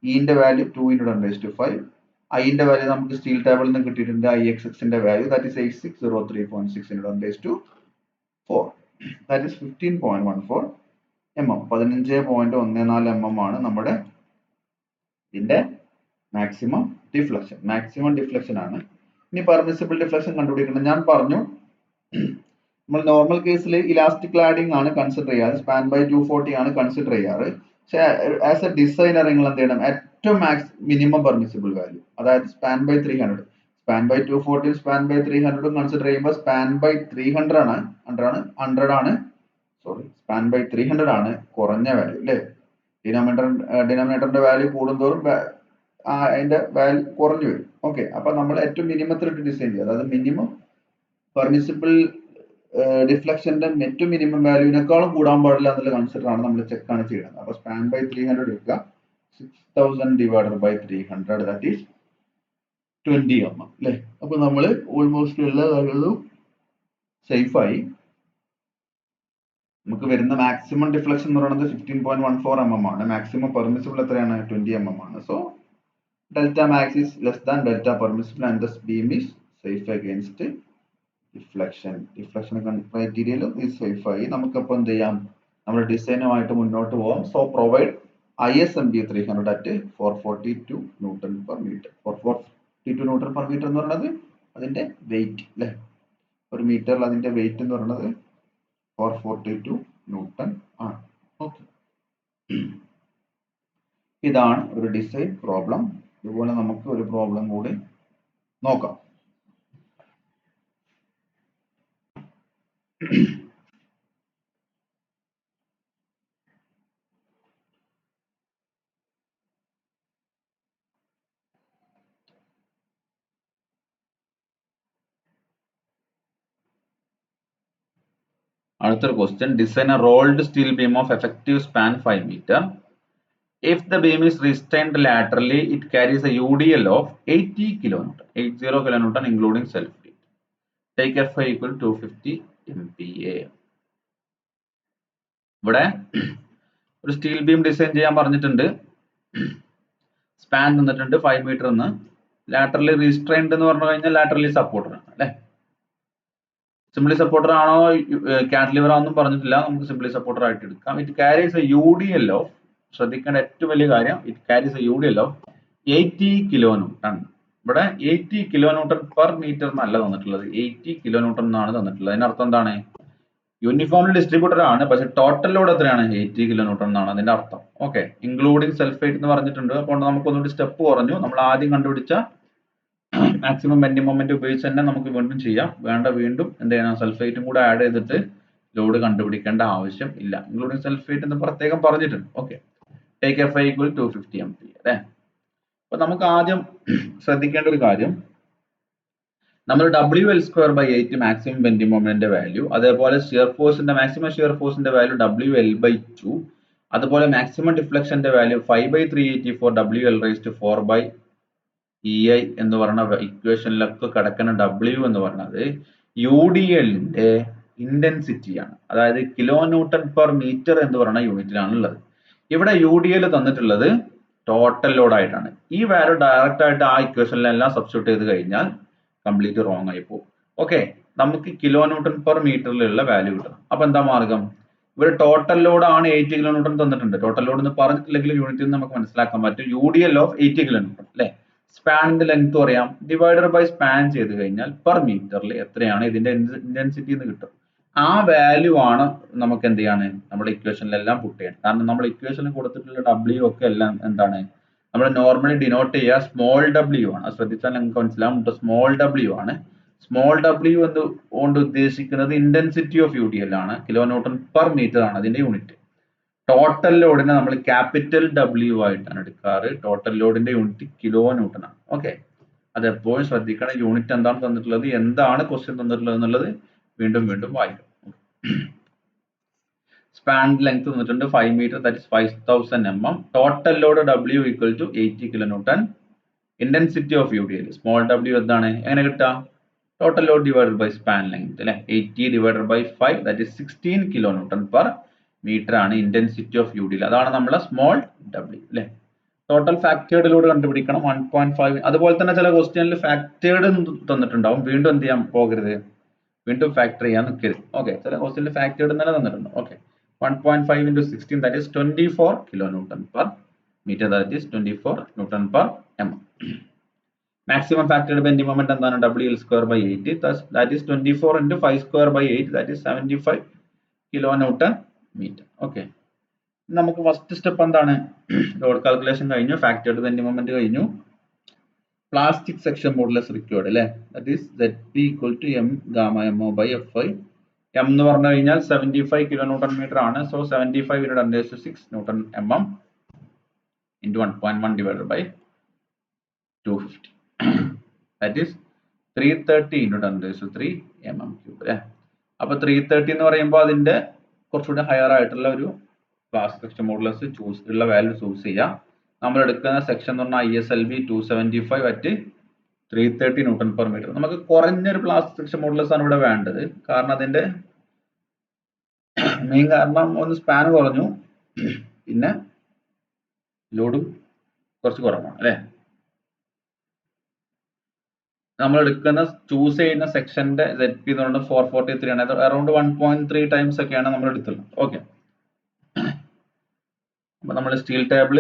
Speaker 1: ന്റെ വാല്യൂ 2 × 10⁵. ന്റെ വാല്യൂ നമുക്ക് സ്റ്റീൽ ടേബിളിൽ നിന്ന് കിട്ടിയിട്ടുണ്ട്. IXX ന്റെ value that is 8603.6 × 10⁴. That is 15.14 mm. 15.14 mm ആണ് നമ്മുടെ ഇതിന്റെ മാക്സിമം ഡിഫ്ലക്ഷൻ. മാക്സിമം ഡിഫ്ലക്ഷൻ ആണ്. ഇനി പെർമിസിബിൾ ഡിഫ്ലക്ഷൻ കണ്ടുപിടിക്കണം. ഞാൻ പറഞ്ഞു നമ്മൾ നോർമൽ കേസിൽ ഇലാസ്റ്റിക് ക്ലാഡിംഗ് ആണ് കൺസിഡർ ചെയ്യാറ്, സ്പാൻ ബൈ 240 ആണ് കൺസിഡർ ചെയ്യാറ്. പക്ഷെ ആസ് എ ഡിസൈനർ നിങ്ങൾ എന്ത് ചെയ്യണം? ഏറ്റവും മിനിമം പെർമിസിബിൾ വാല്യൂ, അതായത് span by 300, span by 240 span by 300 consider ചെയ്യുമ്പോൾ സ്പാൻ ബൈ 300 ആണ് സ്പാൻ ബൈ 300 ആണ് കുറഞ്ഞ വാല്യൂ അല്ലേ. ഡിനോമിനേറ്ററിന്റെ വാല്യൂ കൂടുന്തോറും അതിന്റെ വാല്യൂ കുറഞ്ഞു വരും. ഓക്കെ, അപ്പൊ നമ്മൾ ഏറ്റവും മിനിമത്തിലിട്ട് ഡിസൈൻ ചെയ്യുക, അതായത് മിനിമം പെർമിസിബിൾ ഡിഫ്ലക്ഷന്റെ ഏറ്റവും മിനിമം വാല്യൂവിനേക്കാളും കൂടാൻ പാടില്ല എന്നുള്ള കൺസിഡർ ആണ് നമ്മൾ ചെക്ക് ആണ് ചെയ്യുന്നത്. അപ്പൊ സ്പാൻ ബൈ 300 എടുക്കുക. 6000 divided by 300 that is 20 mm അല്ലെ. അപ്പൊ നമ്മൾ ഓൾമോസ്റ്റ് എല്ലാ കാര്യങ്ങളും സേഫായി. നമുക്ക് വരുന്ന മാക്സിമം ഡിഫ്ലക്ഷൻ എന്ന് പറയുന്നത് 15.14 mm ആണ്. മാക്സിമം പെർമിസിബിൾ എത്രയാണ്? 20 mm ആണ്. So delta max is less than delta permissible and thus beam is safe against deflection. Deflection ക്രൈറ്റീരിയയിലും ഈ സേഫ് ആയി. നമുക്കപ്പോൾ എന്ത് ചെയ്യാം? നമ്മുടെ ഡിസൈനുമായിട്ട് മുന്നോട്ട് പോകാം. So provide ISMB 300 at 442 Newton per meter. 442 Newton per meter എന്ന് പറയുന്നത് അതിന്റെ വെയിറ്റ് അല്ലെ. ഒരു മീറ്ററിൽ അതിന്റെ വെയിറ്റ് എന്ന് പറയുന്നത് 442 ന്യൂട്ടൺ ആണ്. ഓക്കെ, ഇതാണ് ഒരു ഡിസൈൻ പ്രോബ്ലം. ഇതുപോലെ നമുക്ക് ഒരു പ്രോബ്ലം കൂടി നോക്കാം. Another question, design a rolled steel beam of effective span 5 meter. If the beam is restrained laterally, it carries a UDL of 80 kilonewton, 80 kilonewton including self weight. Take Fy equal to 250 MPa. ഇവിടെ ഒരു സ്റ്റീൽ ബീം ഡിസൈൻ ചെയ്യാൻ പറഞ്ഞിട്ടുണ്ട്. സ്പാൻ തന്നിട്ടുണ്ട് 5 മീറ്റർ എന്ന്. ലാറ്ററലി റീസ്ട്രെയിൻഡ് എന്ന് പറഞ്ഞു കഴിഞ്ഞാൽ ലാറ്ററലി സപ്പോർട്ടർ ആണ് അല്ലെ. സിംപ്ലി സപ്പോർട്ടർ ആണോ കാന്റിലിവർ ആണെന്നും പറഞ്ഞിട്ടില്ല, നമുക്ക് സിംപ്ലി സപ്പോർട്ടർ ആയിട്ട് എടുക്കാം. ഇറ്റ് കാരീസ് എ UDL ഓഫ്, ശ്രദ്ധിക്കേണ്ട ഏറ്റവും വലിയ കാര്യം, it കാരീസ് A UDL of 80 kilonewton. ഇവിടെ 80 kilonewton per meter എന്നല്ല തന്നിട്ടുള്ളത്, 80 kilonewton എന്നാണ് തന്നിട്ടുള്ളത്. അതിനർത്ഥം എന്താണ്? യൂണിഫോംലി ഡിസ്ട്രിബ്യൂട്ടഡ് ആണ്, പക്ഷെ ടോട്ടൽ ലോഡ് എത്രയാണ്? 80 kilonewton എന്നാണ് അതിന്റെ അർത്ഥം. ഓക്കെ, ഇൻക്ലൂഡിങ് സൾഫേറ്റ് എന്ന് പറഞ്ഞിട്ടുണ്ട്. അപ്പോൾ നമുക്ക് ഒന്നുകൂടി സ്റ്റെപ്പ് കുറഞ്ഞു. നമ്മൾ ആദ്യം കണ്ടുപിടിച്ച മാക്സിമം ബെൻഡിങ് മൊമെന്റ് ഉപയോഗിച്ച് തന്നെ നമുക്ക് വീണ്ടും ചെയ്യാം. വേണ്ട വീണ്ടും എന്ത് ചെയ്യണം? സൾഫേറ്റും കൂടെ ആഡ് ചെയ്തിട്ട് ലോഡ് കണ്ടുപിടിക്കേണ്ട ആവശ്യം ഇല്ല. ഇൻക്ലൂഡിങ് സൾഫേറ്റ് എന്ന് പ്രത്യേകം പറഞ്ഞിട്ടുണ്ട്. Okay, take Fy equal 250 MPa അല്ലേ. അപ്പൊ നമുക്ക് ആദ്യം ശ്രദ്ധിക്കേണ്ട ഒരു കാര്യം, നമ്മൾ WL²/8 മാക്സിമം ബെൻഡിങ് മൊമെന്റിന്റെ വാല്യൂ, അതേപോലെ ഷിയർ ഫോഴ്സിന്റെ മാക്സിമം ഷിയർ ഫോഴ്സിന്റെ വാല്യൂ WL/2, അതുപോലെ maximum ഡിഫ്ലക്ഷന്റെ value 5/384 WL raised to 4/EI EI എന്ന് പറയുന്ന ഇക്വേഷനിലൊക്കെ കിടക്കുന്ന W എന്ന് പറയുന്നത് UDLന്റെ ഇന്റൻസിറ്റിയാണ്. അതായത് കിലോ ന്യൂട്ടൺ പെർ മീറ്റർ എന്ന് പറയുന്ന യൂണിറ്റിലാണ് ഉള്ളത്. ഇവിടെ UDL തന്നിട്ടുള്ളത് ടോട്ടൽ ലോഡ് ആയിട്ടാണ്. ഈ വാല്യൂ ഡയറക്റ്റ് ആയിട്ട് ആ ഇക്വേഷനിലെല്ലാം സബ്സ്റ്റിറ്റ്യൂട്ട് ചെയ്ത് കഴിഞ്ഞാൽ കംപ്ലീറ്റ് റോങ് ആയി പോകും. ഓക്കെ, നമുക്ക് കിലോ ന്യൂട്ടൺ പെർ മീറ്ററിലുള്ള വാല്യൂ കിട്ടണം. അപ്പൊ എന്താ മാർഗം? ഇവിടെ ടോട്ടൽ ലോഡ് ആണ് 80 കിലോ ന്യൂട്ടൺ തന്നിട്ടുണ്ട്. ടോട്ടൽ ലോഡ് എന്ന് പറഞ്ഞിട്ടില്ലെങ്കിൽ യൂണിറ്റിൽ നമുക്ക് മനസ്സിലാക്കാൻ പറ്റും UDL ഓഫ് 80 കിലോ ന്യൂട്ടൺ അല്ലെ. സ്പാനിന്റെ ലെങ്ത് പറയാം, ഡിവൈഡർ ബൈ സ്പാൻ ചെയ്ത് കഴിഞ്ഞാൽ പെർ മീറ്ററിൽ എത്രയാണ് ഇതിന്റെ ഇന്റൻസിറ്റി എന്ന് കിട്ടും. ആ വാല്യൂ ആണ് നമുക്ക് എന്ത് ചെയ്യാണ് നമ്മുടെ ഇക്വേഷനിലെല്ലാം പുട്ട് ചെയ്യണം. കാരണം നമ്മൾ ഇക്വേഷനിൽ കൊടുത്തിട്ടുള്ള W ഒക്കെ എല്ലാം എന്താണ് നമ്മൾ നോർമലി ഡിനോട്ട് ചെയ്യുക സ്മോൾ W ആണ്. അത് ശ്രദ്ധിച്ചാൽ നിങ്ങൾക്ക് മനസ്സിലാവും, സ്മോൾ W ആണ്. സ്മോൾ W കൊണ്ട് ഉദ്ദേശിക്കുന്നത് ഇന്റൻസിറ്റി ഓഫ് UDL ആണ്. കിലോ ന്യൂട്ടൺ പെർ മീറ്റർ ആണ് അതിന്റെ യൂണിറ്റ്. ടോട്ടൽ ലോഡിനെ നമ്മൾ ക്യാപിറ്റൽ W ആയിട്ടാണ് എടുക്കാറ്. ടോട്ടൽ ലോഡിന്റെ യൂണിറ്റ് കിലോ ന്യൂട്ടൺ ആണ്. ഓക്കെ, അതെപ്പോഴും ശ്രദ്ധിക്കണം. യൂണിറ്റ് എന്താണ് തന്നിട്ടുള്ളത്, എന്താണ് ക്വസ്റ്റ്യൻ തന്നിട്ടുള്ളത് എന്നുള്ളത് വീണ്ടും വീണ്ടും വായിക്കണം. സ്പാൻ ലെങ്ത് തന്നിട്ടുണ്ട് 5 മീറ്റർ, that is 5000 mm. Total load W equal to 80 കിലോ ന്യൂട്ടൺ. Intensity of UDL small W എന്താണ്, എങ്ങനെ കിട്ടുക? Total load divided by span length അല്ലെ. 80 divided by 5 that is 16 kilo newton per metre ആണ് ഇന്റൻസിറ്റി ഓഫ് UDL. അതാണ് നമ്മളെ സ്മോൾ W അല്ലെ. ടോട്ടൽ ഫാക്ടേർഡ് ലോഡ് കണ്ടുപിടിക്കണം 1.5. അതുപോലെ തന്നെ ചില ക്വസ്റ്റ്യനിൽ ഫാക്ടേർഡ് തന്നിട്ടുണ്ടാവും. വീണ്ടും എന്ത് ചെയ്യാൻ പോകരുത്, വീണ്ടും ഫാക്ടർ ചെയ്യാൻ നിൽക്കരുത്. ഓക്കെ, ചില ക്വസ്റ്റ്യനിൽ ഫാക്ടേർഡ് തന്നെ തന്നിട്ടുണ്ട്. Okay, 1.5 into 16 that is 24 kilonewton per meter, that is 24 Newton per mm. Maximum factored bending moment എന്താണ്, WL square by 8, that is 24 into 5 square by 8, that is 75 kilonewton meter. Okay, നമുക്ക് ഫസ്റ്റ് സ്റ്റെപ്പ് എന്താണ്, ലോഡ് കാൽക്കുലേഷൻ കഴിഞ്ഞു, ഫാക്ടേർഡ് ബെൻഡിങ് മൊമെന്റ് കഴിഞ്ഞു, പ്ലാസ്റ്റിക് സെക്ഷൻ മോഡുലസ് റിക്വയർഡ് അല്ലേ. That is ZP equal to M gamma MO by Fi. M എന്ന് പറഞ്ഞു കഴിഞ്ഞാൽ 75 കിലോ ന്യൂട്ടൺ മീറ്റർ ആണ്. So 75 into 10⁶ newton mm into 1.1 divided by 250. That is 330 into 10⁻³ mm³ അല്ലേ. അപ്പൊ 330 എന്ന് പറയുമ്പോൾ അതിന്റെ കുറച്ചുകൂടി ഹയർ ആയിട്ടുള്ള ഒരു പ്ലാസ്റ്റിക് സെക്ഷൻ മോഡുലസ് ചൂസ് ഉള്ള വാല്യൂ ചൂസ് ചെയ്യാം. നമ്മൾ എടുക്കുന്ന സെക്ഷൻ എന്ന് പറഞ്ഞാൽ ISLB 275 at 330 newton per metre. നമുക്ക് കുറഞ്ഞൊരു പ്ലാസ്റ്റിക് സെക്ഷൻ മോഡുലസ് ആണ് ഇവിടെ വേണ്ടത്. കാരണം അതിന്റെ മെയിൻ കാരണം ഒന്ന് സ്പാൻ കുറഞ്ഞു, പിന്നെ ലോഡും കുറച്ച് കുറവാണ് അല്ലെ. നമ്മൾ എടുക്കുന്ന ചൂസ് ചെയ്യുന്ന സെക്ഷന്റെ ZP എന്ന് പറയുന്നത് 443 ആണ്. അറൌണ്ട് 1.3 ടൈംസ് ഒക്കെയാണ് നമ്മൾ എടുത്തുള്ളത്. ഓക്കെ, അപ്പൊ നമ്മൾ സ്റ്റീൽ ടേബിൾ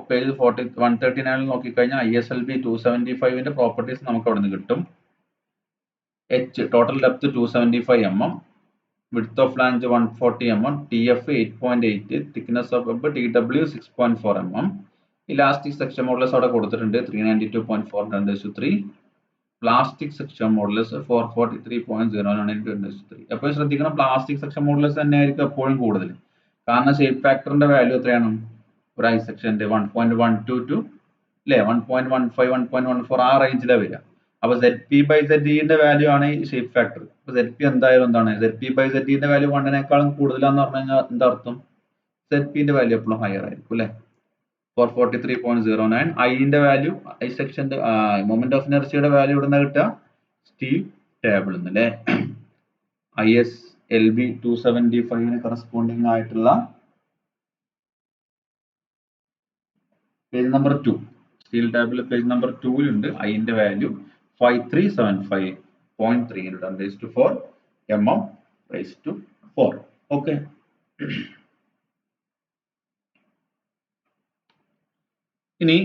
Speaker 1: പേജ് 139 നോക്കിക്കഴിഞ്ഞാൽ ISLB 275ന്റെ പ്രോപ്പർട്ടീസ് നമുക്ക് അവിടെ നിന്ന് കിട്ടും. H total depth 275 mm, width of flange 140 mm, TF 8.8, thickness of web TW 6.4 mm. Elastic section modulus അവിടെ കൊടുത്തിട്ടുണ്ട് 392.4 10⁻³ പ്ലാസ്റ്റിക് സെക്ഷൻ മോഡുലസ് 443.09 into 10⁻³. എപ്പോഴും ശ്രദ്ധിക്കണം, പ്ലാസ്റ്റിക് സെക്ഷൻ മോഡുലസ് തന്നെ ആയിരിക്കും എപ്പോഴും കൂടുതൽ. കാരണം ഷേപ്പ് ഫാക്ടറിന്റെ വാല്യൂ എത്രയാണ്, ഒരു ഐ സെക്ഷന്റെ 1.122 അല്ലെ, 1.15 1.14 ആ റേഞ്ചിലാണ് വരിക. അപ്പൊ ZP/ZE ന്റെ വാല്യൂ ആണ് ഈ ഷേപ്പ് ഫാക്ടർ. അപ്പൊ ZP എന്തായാലും എന്താണ്, ZP/ZE ന്റെ വാല്യൂ 1നേക്കാളും കൂടുതലാന്ന് പറഞ്ഞു കഴിഞ്ഞാൽ എന്താ അർത്ഥം, ZP ന്റെ വാല്യൂ എപ്പോഴും ഹയർ ആയിരിക്കും അല്ലെ. 443.09. ഐന്റെ വാല്യൂ, ഐ സെക്ഷന്റെ മൊമെന്റ് ഓഫ് ഇനർച്ചിയുടെ വാല്യൂ ഇവിടെ നിന്ന് കിട്ടുക സ്റ്റീൽ ടേബിൾ അല്ലേ. ISLB 275 കറസ്പോണ്ടിങ് ആയിട്ടുള്ള page number 2, steel table page number 2 ഉണ്ട്. ഐന്റെ വാല്യൂ 5375.3 into 10⁻⁴ mm⁴. ഓക്കെ, ഇനി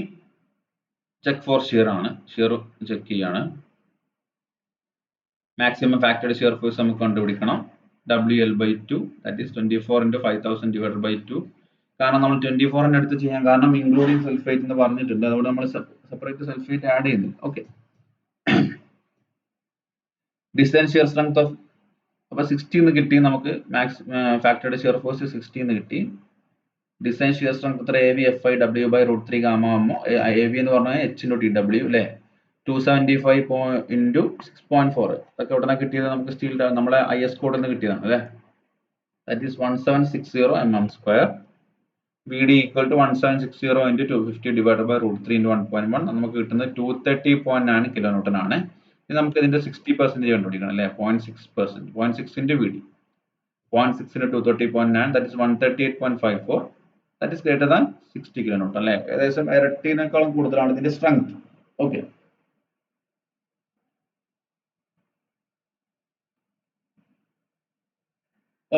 Speaker 1: ചെക്ക് ഫോർ ഷിയർ ആണ്. ഷിയർ ചെക്ക് ചെയ്യാണ്. മാക്സിമം ഫാക്ടർഡ് ഷിയർ ഫോഴ്സ് നമുക്ക് കണ്ടുപിടിക്കണം. WL/2 that is 24 into 5000 divided by 2. കാരണം നമ്മൾ 24 എടുത്ത് ചെയ്യാൻ കാരണം ഇൻക്ലൂഡിങ് സൾഫേറ്റ് എന്ന് പറഞ്ഞിട്ടുണ്ട്, അതുകൊണ്ട് നമ്മൾ സെപ്പറേറ്റ് സൾഫേറ്റ് ആഡ് ചെയ്യുന്നില്ല. Okay, design shear strength of അപ്പൊ 60 എന്ന് കിട്ടി നമുക്ക്. ഫാക്ടർഡ് ഷിയർ ഫോഴ്സ് 60 എന്ന് കിട്ടി. ഡിസൈൻ ഷിയർ സ്ട്രെങ്ത് എത്ര, AV FI W/√3 gamma mm. AV എന്ന് പറഞ്ഞാൽ H into TW അല്ലെ. 275 into 6.4 അതൊക്കെ ഉടനെ കിട്ടിയത് നമുക്ക് സ്റ്റീൽ നമ്മളെ IS കോഡിൽ നിന്ന് കിട്ടിയതാണ് അല്ലെ. That is 1760 mm². VD equal to 1760 into 250 divided by root 3 into 1.1 നമുക്ക് കിട്ടുന്നത് 230.9 kilonewton ആണ്. ഇനി നമുക്ക് ഇതിന്റെ 60% കണ്ടുപിടിക്കണം അല്ലേ? 0.6%. 0.6 into VD. 0.6 into 230.9 that is 138.54. That is greater than 60 kilonewton അല്ലേ? ഏകദേശം ഇരട്ടിനേക്കാളും കൂടുതലാണ് ഇതിന്റെ സ്ട്രെങ്ത്. ഓക്കെ.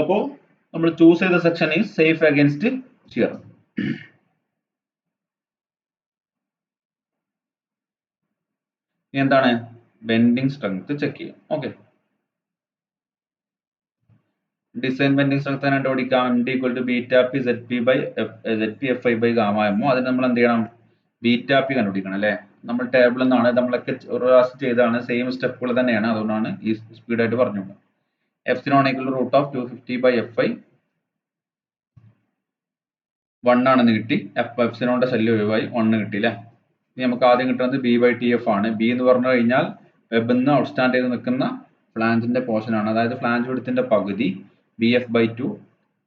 Speaker 1: അപ്പോൾ നമ്മൾ ചൂസ് ചെയ്ത section is safe against shear. എന്താണ് ബെൻഡിങ് സ്ട്രെങ്ത് ചെക്ക് ചെയ്യാം. ഓക്കെ, ഡിസൈൻ ബെൻഡിങ് സ്ട്രെങ്ത് കണ്ടുപിടിക്കാം. MD equal to beta p ZP by ZP Fi by gamma m. അതിന് നമ്മൾ എന്ത് ചെയ്യണം? ബീറ്റാ പി കണ്ടുപിടിക്കണം അല്ലേ? നമ്മൾ ടേബിളിൽ നിന്നാണ്, നമ്മളൊക്കെ ഒരു പ്രാവശ്യം ചെയ്തതാണ്, സെയിം സ്റ്റെപ്പുകൾ തന്നെയാണ്, അതുകൊണ്ടാണ് ഈ സ്പീഡായിട്ട് പറഞ്ഞത്. Epsilon equal root of 250 by Fi 1 ആണെന്ന് കിട്ടി. എപ്സിലോണിന്റെ ശല്യം ഒഴിവായി 1 കിട്ടി അല്ലേ? ഇനി നമുക്ക് ആദ്യം കിട്ടുന്നത് B by TF ആണ്. B എന്ന് പറഞ്ഞു കഴിഞ്ഞാൽ വെബിൽ നിന്ന് ഔട്ട്സ്റ്റാൻഡ് ചെയ്ത് നിൽക്കുന്ന ഫ്ലാഞ്ചിന്റെ പോർഷൻ ആണ്, അതായത് ഫ്ലാഞ്ച് വിഡ്ത്തിന്റെ പകുതി. BF by 2,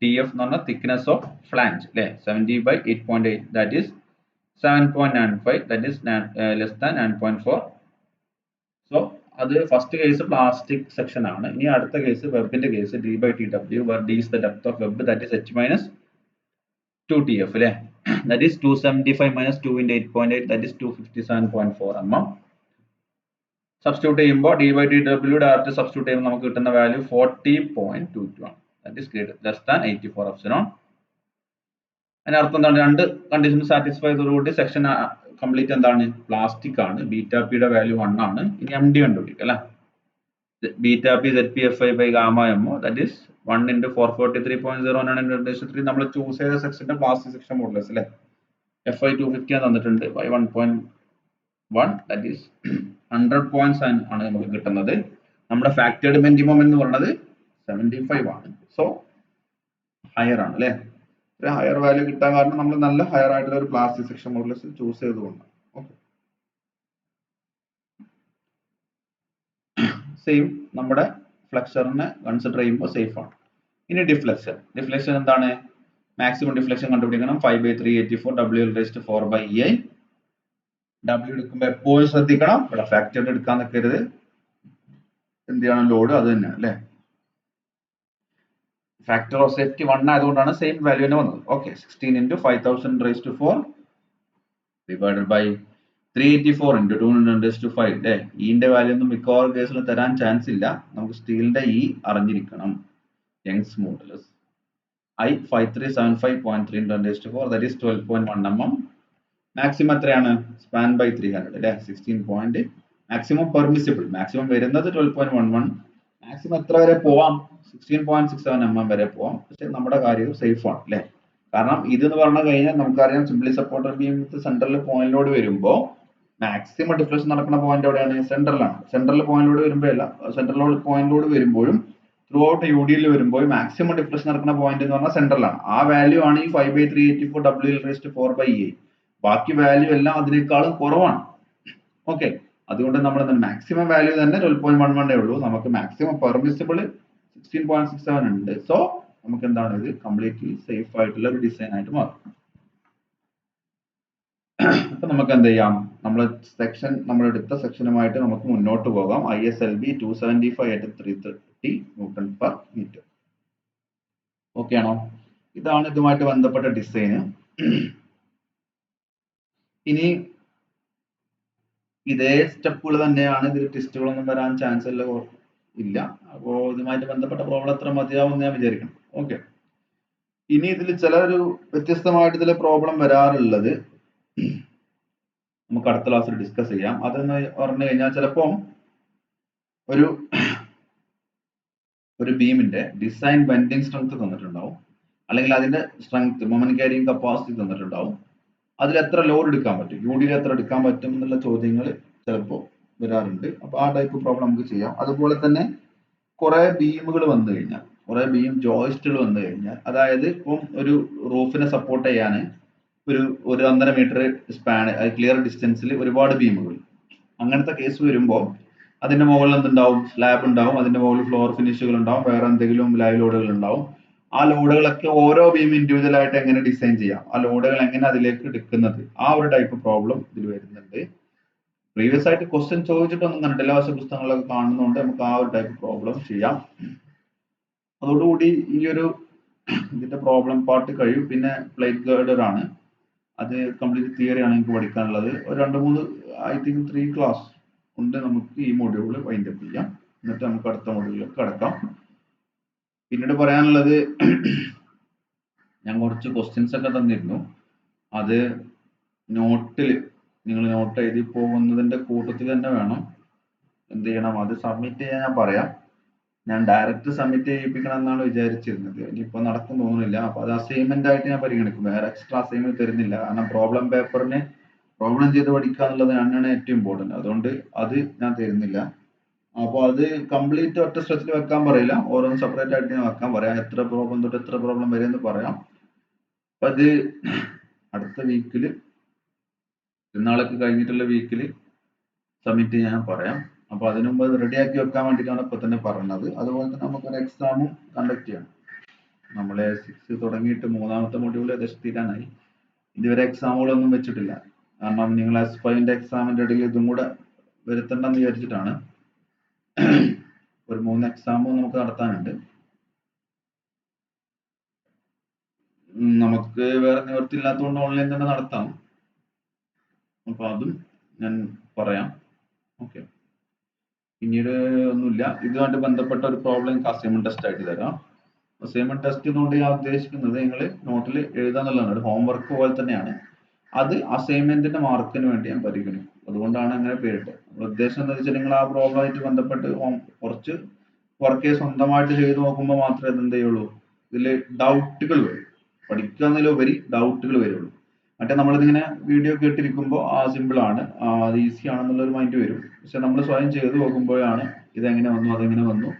Speaker 1: TF എന്ന് പറഞ്ഞാൽ thickness of flange അല്ലേ? 70 by 8.8 that is 7.95 that is less than 9.4. So അത് ഫസ്റ്റ് കേസ് പ്ലാസ്റ്റിക് സെക്ഷൻ ആണ്. ഇനി അടുത്ത കേസ് വെബിന്റെ case D by TW where D is the depth of web that is H minus 2 TF അല്ലേ? That is 275 minus 2 into 8.8 that is 257.4 mm. Substitute ചെയ്യുമ്പോൾ D by TW direct substitute ചെയ്യുമ്പോൾ നമുക്ക് കിട്ടുന്ന വാല്യൂ 40.22 ആണ്. That is less than 84 epsilon. അതിനർത്ഥം എന്താണ്? രണ്ട് കണ്ടീഷൻ സാറ്റിസ്ഫൈ ചെയ്തതോടുകൂടി സെക്ഷൻ കംപ്ലീറ്റ് എന്താണ്? പ്ലാസ്റ്റിക് ആണ്. ബീറ്റാ പിയുടെ വാല്യൂ 1 ആണ്. ഇനി MD കണ്ടുപിടിക്കുക അല്ലേ? Beta P ZP Fi by gamma m that is 1 into 443.09 into 3. നമ്മൾ ചൂസ് ചെയ്ത സെക്ഷന്റെ പ്ലാസ്റ്റിക് സെക്ഷൻ മോഡുലസ് അല്ലേ? Fi 250 ആണ് തന്നിട്ടുണ്ട് by 1.1 that is 100.7 ആണ് നമുക്ക് കിട്ടുന്നത്. നമ്മുടെ ഫാക്ടേർഡ് ബെൻഡിങ് മൊമെന്റ് എന്ന് പറയുന്നത് 75 ആണ്. സോ ഹയർ ആണ് അല്ലേ? ഒരു ഹയർ വാല്യൂ കിട്ടാൻ കാരണം നമ്മൾ നല്ല ഹയർ ആയിട്ടുള്ള ഒരു പ്ലാസ്റ്റിക് സെക്ഷൻ മോഡുലസ് ചൂസ് ചെയ്തുകൊണ്ട്. ഓക്കെ, സെയിം നമ്മുടെ ഫ്ലെക്സറിനെ കൺസിഡർ ചെയ്യുമ്പോൾ സേഫ് ആണ്. ഇനി ഡിഫ്ലക്ഷൻ. ഡിഫ്ലക്ഷൻ എന്താണ്? മാക്സിമം ഡിഫ്ലക്ഷൻ കണ്ടുപിടിക്കണം. 5/384 W/4/EI. W എടുക്കുമ്പോൾ എപ്പോഴും ശ്രദ്ധിക്കണം, ഇവിടെ ഫാക്ടേർഡ് എടുക്കാൻ നിൽക്കരുത്. എന്ത് ചെയ്യണം? ലോഡ് അത് തന്നെയാണ് അല്ലേ? ഫാക്ടർ ഓഫ് സേഫ്റ്റി 1 ആയതുകൊണ്ടാണ് സെയിം വാല്യൂ തന്നെ വന്നത്. Okay, 16 into 5000/4 divided by 384 into 200/5 അല്ലേ? ഇന്റെ വാല്യൂ ഒന്നും മിക്കവാറും കേസിൽ തരാൻ ചാൻസ് ഇല്ല. നമുക്ക് സ്റ്റീലിന്റെ ഇ അറിഞ്ഞിരിക്കണം. Young's modulus I 5375.3 into 10⁴ that is 12.1 mm. Maximum എത്രയാണ്? സ്പാൻ ബൈ 300 അല്ലേ? 16 പോയിന്റ്. മാക്സിമം പെർമിസിബിൾ, മാക്സിമം വരുന്നത് 12.11. മാക്സിമം എത്ര വരെ പോവാം? 16.67 mm വരെ പോവാം. പക്ഷെ നമ്മുടെ കാര്യം സേഫ് ആണ് അല്ലേ? കാരണം ഇതെന്ന് പറഞ്ഞു കഴിഞ്ഞാൽ നമുക്കറിയാം സിംപ്ലി സപ്പോർട്ടഡ് ബീം വിത്ത് സെൻട്രൽ പോയിന്റ് ലോഡ് വരുമ്പോൾ മാക്സിമം ഡിഫ്ലക്ഷൻ നടക്കുന്ന പോയിന്റ് എവിടെയാണ്? സെൻട്രലാണ്. സെൻട്രൽ പോയിന്റ് ലോഡ് വരുമ്പോൾ അല്ല, സെൻട്രൽ പോയിന്റ് ലോഡ് വരുമ്പോഴും ത്രൂ ഔട്ട് UDയിൽ വരുമ്പോൾ മാക്സിമം ഡിഫ്ലക്ഷൻ നടക്കുന്ന പോയിന്റ് എന്ന് പറഞ്ഞാൽ സെൻട്രലാണ്. ആ വാല്യൂ ആണ് ഈ 5/384 W/4/EI. ബാക്കി വാല്യൂ എല്ലാം അതിനേക്കാളും കുറവാണ്. ഓക്കെ, അതുകൊണ്ട് നമ്മൾ മാക്സിമം വാല്യൂ തന്നെ 12.11 ഉള്ളൂ. നമുക്ക് മാക്സിമം പെർമിസിബിൾ 16.67 ഉണ്ട്. സോ നമുക്ക് എന്താണ്? ഇത് കംപ്ലീറ്റ്ലി സേഫ് ആയിട്ടുള്ള ഒരു ഡിസൈൻ ആയിട്ട് മാറും. അപ്പൊ നമുക്ക് എന്ത് ചെയ്യാം? നമ്മൾ സെക്ഷൻ, നമ്മൾ എടുത്ത സെക്ഷനുമായിട്ട് നമുക്ക് മുന്നോട്ട് പോകാം. ISLB 275/330 Newton/meter. ഓക്കെ ആണോ? ഇതാണ് ഇതുമായിട്ട് ബന്ധപ്പെട്ട ഡിസൈന്. ഇനി ഇതേ സ്റ്റെപ്പുകൾ തന്നെയാണ്, ഇതിൽ ടെസ്റ്റുകളൊന്നും വരാൻ ചാൻസ് ഇല്ല. അപ്പോൾ ഇതുമായിട്ട് ബന്ധപ്പെട്ട പ്രോബ്ലം എത്ര മതിയാവും ഞാൻ വിചാരിക്കണം. ഓക്കെ, ഇനി ഇതിൽ ചില ഒരു വ്യത്യസ്തമായിട്ട് ഇതിലെ പ്രോബ്ലം വരാറുള്ളത് നമുക്ക് അടുത്ത ക്ലാസ്സിൽ ഡിസ്കസ് ചെയ്യാം. അതെന്ന് പറഞ്ഞു കഴിഞ്ഞാൽ ചിലപ്പോൾ ഒരു ബീമിന്റെ ഡിസൈൻ ബെൻഡിങ് സ്ട്രെങ്ത് തന്നിട്ടുണ്ടാവും, അല്ലെങ്കിൽ അതിന്റെ സ്ട്രെങ്ത് മൊമെന്റ് ക്യാരിങ് കപ്പാസിറ്റി തന്നിട്ടുണ്ടാവും. അതിൽ എത്ര ലോഡ് എടുക്കാൻ പറ്റും, UDയിൽ എത്ര എടുക്കാൻ പറ്റും എന്നുള്ള ചോദ്യങ്ങൾ ചിലപ്പോൾ വരാറുണ്ട്. അപ്പൊ ആ ടൈപ്പ് പ്രോബ്ലം നമുക്ക് ചെയ്യാം. അതുപോലെ തന്നെ കുറെ ബീമുകൾ വന്നു കഴിഞ്ഞാൽ, കുറെ ബീം ജോയിസ്റ്റുകൾ വന്നു കഴിഞ്ഞാൽ, അതായത് ഇപ്പം ഒരു റൂഫിനെ സപ്പോർട്ട് ചെയ്യാൻ ഒരു 1.5 മീറ്റർ സ്പാൻ ക്ലിയർ ഡിസ്റ്റൻസിൽ ഒരുപാട് ബീമുകൾ, അങ്ങനത്തെ കേസ് വരുമ്പോൾ അതിന്റെ മുകളിൽ എന്തുണ്ടാവും? സ്ലാബ് ഉണ്ടാവും, അതിന്റെ മുകളിൽ ഫ്ലോർ ഫിനിഷുകൾ ഉണ്ടാവും, വേറെ എന്തെങ്കിലും ലൈവ് ലോഡുകൾ ഉണ്ടാവും. ആ ലോഡുകളൊക്കെ ഓരോ ബീം ഇൻഡിവിജ്വൽ ആയിട്ട് എങ്ങനെ ഡിസൈൻ ചെയ്യാം, ആ ലോഡുകൾ എങ്ങനെ അതിലേക്ക് എടുക്കുന്നത്, ആ ഒരു ടൈപ്പ് പ്രോബ്ലം ഇതിൽ വരുന്നുണ്ട്. പ്രീവിയസ് ആയിട്ട് ക്വസ്റ്റ്യൻ ചോദിച്ചിട്ടൊന്നും കണ്ടിട്ടില്ല, പക്ഷെ പുസ്തകങ്ങളൊക്കെ കാണുന്നതുകൊണ്ട് നമുക്ക് ആ ഒരു ടൈപ്പ് പ്രോബ്ലം ചെയ്യാം. അതോടുകൂടി ഈ ഒരു ഇതിന്റെ പ്രോബ്ലം പാർട്ട് കഴിയും. പിന്നെ പ്ലേറ്റ് ഗേർഡർ ആണ്, അത് കംപ്ലീറ്റ് തിയറി ആണ് എനിക്ക് പഠിക്കാനുള്ളത്. ഒരു 2-3 ഐ തിങ്ക് 3 ക്ലാസ് കൊണ്ട് നമുക്ക് ഈ മൊഡ്യൂൾ വൈൻഡ് അപ്പ് ചെയ്യാം. എന്നിട്ട് നമുക്ക് അടുത്ത മൊഡ്യൂളിലേക്ക് കടക്കാം. പിന്നീട് പറയാനുള്ളത്, ഞാൻ കുറച്ച് ക്വസ്റ്റ്യൻസ് ഒക്കെ തന്നിരുന്നു, അത് നോട്ടിൽ നിങ്ങൾ നോട്ട് എഴുതി പോകുന്നതിന്റെ കൂട്ടത്തിൽ തന്നെ വേണം എന്ത് ചെയ്യണം, അത് സബ്മിറ്റ് ചെയ്യാൻ ഞാൻ പറയാം. ഞാൻ ഡയറക്റ്റ് സബ്മിറ്റ് ചെയ്യിപ്പിക്കണം എന്നാണ് വിചാരിച്ചിരുന്നത്, ഇനിയിപ്പോൾ നടക്കും തോന്നുന്നില്ല. അപ്പൊ അത് അസൈൻമെന്റ് ആയിട്ട് ഞാൻ പരിഗണിക്കും, വേറെ എക്സ്ട്രാ അസൈൻമെന്റ് തരുന്നില്ല. കാരണം പ്രോബ്ലം പേപ്പറിന് പ്രോബ്ലം ചെയ്ത് പഠിക്കുക എന്നുള്ളത് തന്നെയാണ് ഏറ്റവും ഇമ്പോർട്ടന്റ്. അതുകൊണ്ട് അത് ഞാൻ തരുന്നില്ല. അപ്പോൾ അത് കംപ്ലീറ്റ് ഒറ്റ സ്ട്രെച്ചിൽ വെക്കാൻ പറയില്ല, ഓരോന്ന് സെപ്പറേറ്റ് ആയിട്ട് ഞാൻ വെക്കാൻ പറയാം. എത്ര പ്രോബ്ലം തൊട്ട് എത്ര പ്രോബ്ലം വരെ എന്ന് പറയാം. അപ്പൊ അത് അടുത്ത വീക്കിൽ, ഇന്നാളൊക്കെ കഴിഞ്ഞിട്ടുള്ള വീക്കിൽ സബ്മിറ്റ് ചെയ്യാൻ പറയാം. അപ്പൊ അതിനു മുമ്പ് അത് റെഡിയാക്കി വെക്കാൻ വേണ്ടിയിട്ടാണ് ഇപ്പൊ തന്നെ പറഞ്ഞത്. അതുപോലെ തന്നെ നമുക്കൊരു എക്സാമും കണ്ടക്ട് ചെയ്യണം. നമ്മളെ 6 തുടങ്ങിയിട്ട് 3ാമത്തെ മൊഡ്യൂൾ ഏകദേശം തീരാനായി. ഇതുവരെ എക്സാമുകളൊന്നും വെച്ചിട്ടില്ല. കാരണം നിങ്ങൾ S5ന്റെ എക്സാമിന്റെ ഇടയിൽ ഇതും കൂടെ വരുത്തണ്ടെന്ന് വിചാരിച്ചിട്ടാണ്. ഒരു 3 എക്സാമും നമുക്ക് നടത്താനുണ്ട്. നമുക്ക് വേറെ നിവൃത്തിയില്ലാത്തതുകൊണ്ട് ഓൺലൈൻ തന്നെ നടത്താം. അപ്പൊ അതും ഞാൻ പറയാം. ഓക്കെ, പിന്നീട് ഒന്നുമില്ല. ഇതുമായിട്ട് ബന്ധപ്പെട്ട ഒരു പ്രോബ്ലം എനിക്ക് അസൈൻമെന്റ് ടെസ്റ്റ് ആയിട്ട് തരാം. അസൈൻമെന്റ് ടെസ്റ്റ് കൊണ്ട് ഞാൻ ഉദ്ദേശിക്കുന്നത് നിങ്ങൾ നോട്ടിൽ എഴുതാന്നുള്ളതാണ്, ഒരു ഹോംവർക്ക് പോലെ തന്നെയാണ്. അത് അസൈൻമെന്റിന്റെ മാർക്കിന് വേണ്ടി ഞാൻ പരിഗണിക്കും. അതുകൊണ്ടാണ് അങ്ങനെ പേരിട്ടത്. ഉദ്ദേശം എന്താ വെച്ചാൽ നിങ്ങൾ ആ പ്രോബ്ലം ആയിട്ട് ബന്ധപ്പെട്ട് കുറച്ച് വർക്ക് സ്വന്തമായിട്ട് ചെയ്ത് നോക്കുമ്പോൾ മാത്രമേ എന്ത് ചെയ്യുള്ളൂ, ഇതിൽ ഡൗട്ടുകൾ വരും. പഠിക്കുക എന്നതിലുപരി ഡൗട്ടുകൾ വരുള്ളൂ. മറ്റേ നമ്മളിതിങ്ങനെ വീഡിയോ കേട്ടിരിക്കുമ്പോൾ സിമ്പിൾ ആണ്, അത് ഈസി ആണെന്നുള്ള ഒരു മൈൻഡ് വരും. പക്ഷെ നമ്മൾ സ്വയം ചെയ്ത് നോക്കുമ്പോഴാണ് ഇതെങ്ങനെ വന്നു അതെങ്ങനെ വന്നു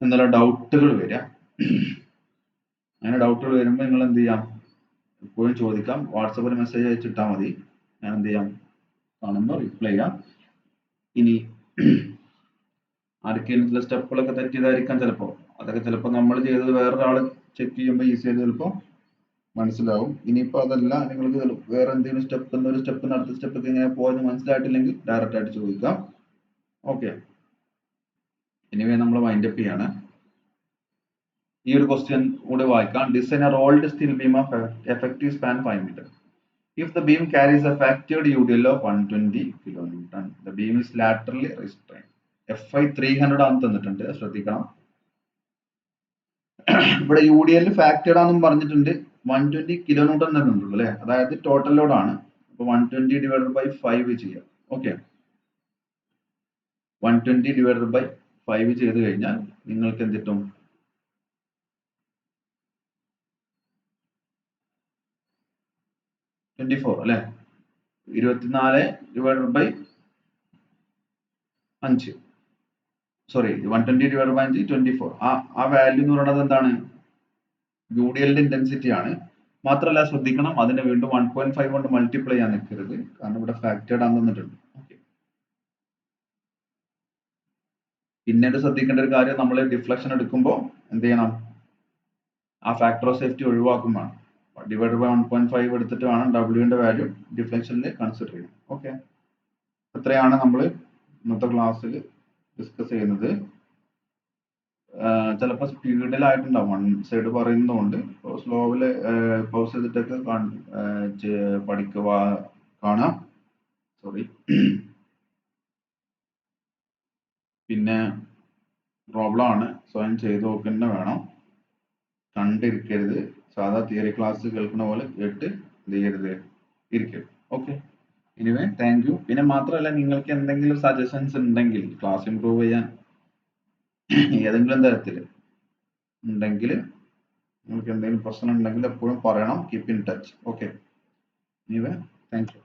Speaker 1: എന്നുള്ള ഡൗട്ടുകൾ വരിക. അങ്ങനെ ഡൗട്ടുകൾ വരുമ്പോൾ നിങ്ങൾ എന്ത് ചെയ്യാം, എപ്പോഴും ചോദിക്കാം. വാട്സപ്പിൽ മെസ്സേജ് അയച്ചിട്ടാൽ മതി, ഞാൻ എന്ത് ചെയ്യാം, കാണുമ്പോൾ റിപ്ലൈ ചെയ്യാം. ഇനി ആർക്കെങ്കിലും സ്റ്റെപ്പുകളൊക്കെ തെറ്റിയതായിരിക്കാം ചിലപ്പോൾ, അതൊക്കെ ചിലപ്പോൾ നമ്മൾ ചെയ്തത് വേറൊരാൾ ചെക്ക് ചെയ്യുമ്പോൾ ഈസി ആയിട്ട് ചിലപ്പോൾ മനസ്സിലാവും. ഇനിയിപ്പോൾ അതല്ല, നിങ്ങൾക്ക് വേറെ എന്തെങ്കിലും സ്റ്റെപ്പ്, ഒരു സ്റ്റെപ്പ് അടുത്ത സ്റ്റെപ്പ് എങ്ങനെ പോയെന്ന് മനസ്സിലായിട്ടില്ലെങ്കിൽ ഡയറക്റ്റ് ആയിട്ട് ചോദിക്കാം. ഓക്കെ, എനിവേ നമ്മൾ വൈൻഡ് അപ്പ് ചെയ്യാണ്. ഈ ഒരു ക്വസ്റ്റ്യൻ കൂടെ വായിക്കാം. Design a rolled steel beam of effective span 5 meter. If the beam carries a factored UDL of 120 kN, the beam is laterally restrained. FI 300 ആണ് തന്നിട്ടുണ്ട്, ശ്രദ്ധിക്കണം. ഇവിടെ UDL ഫാക്ടേഡ് ആണെന്നും പറഞ്ഞിട്ടുണ്ട്, 120 kN തന്നിട്ടുള്ളൂ അല്ലെ, അതായത് ടോട്ടൽ ലോഡ് ആണ്. അപ്പൊ 120 divided by 5 ചെയ്യാം. ഓക്കെ, 120 divided by 5 ചെയ്ത് കഴിഞ്ഞാൽ നിങ്ങൾക്ക് എന്ത് കിട്ടും, 24 അല്ലെ. 24 divided by 5, sorry 120 divided by 5 24. ആ വാല്യൂ എന്ന് പറയുന്നത് എന്താണ്, UDLന്റെ ഇന്റൻസിറ്റി ആണ്. മാത്രമല്ല ശ്രദ്ധിക്കണം, അതിനെ വീണ്ടും 1.5 കൊണ്ട് മൾട്ടിപ്ലൈ ചെയ്യാൻ നിൽക്കരുത്, കാരണം ഇവിടെ ഫാക്ടേഡ് ആണെന്ന് തന്നിട്ടുണ്ട്. പിന്നീട് ശ്രദ്ധിക്കേണ്ട ഒരു കാര്യം, നമ്മൾ ഡിഫ്ലക്ഷൻ എടുക്കുമ്പോൾ എന്ത് ചെയ്യണം, ആ ഫാക്ടർ ഓഫ് സേഫ്റ്റി ഒഴിവാക്കുമ്പോൾ ഡിവൈഡ് ബൈ 1.5 എടുത്തിട്ട് വേണം ഡബ്ല്യൂന്റെ വാല്യൂ ഡിഫ്ലക്ഷനിൽ കൺസിഡർ ചെയ്യാൻ. ഓക്കെ, ഇത്രയാണ് നമ്മൾ ഇന്നത്തെ ക്ലാസ്സിൽ ഡിസ്കസ് ചെയ്യുന്നത്. ചിലപ്പോൾ സ്പീഡിലായിട്ടുണ്ടാവും, വൺ സൈഡ് പറയുന്നതുകൊണ്ട് സ്ലോവില് പൗസ് ചെയ്തിട്ടൊക്കെ പഠിക്കുക, കാണാം. സോറി. പിന്നെ പ്രോബ്ലം ആണ്, സ്വയം ചെയ്ത് നോക്കുന്ന വേണം, കണ്ടിരിക്കരുത്. സാധാ തിയറി ക്ലാസ് കേൾക്കുന്ന പോലെ കേട്ട് എന്ത് ചെയ്യരുത്, ഇരിക്കരുത്. Okay, anyway thank you. പിന്നെ മാത്രമല്ല, നിങ്ങൾക്ക് എന്തെങ്കിലും സജഷൻസ് ഉണ്ടെങ്കിൽ ക്ലാസ് ഇംപ്രൂവ് ചെയ്യാൻ ഏതെങ്കിലും തരത്തിൽ ഉണ്ടെങ്കിൽ, നിങ്ങൾക്ക് എന്തെങ്കിലും പ്രശ്നം ഉണ്ടെങ്കിൽ എപ്പോഴും പറയണം. Keep in touch. Okay, anyway thank U.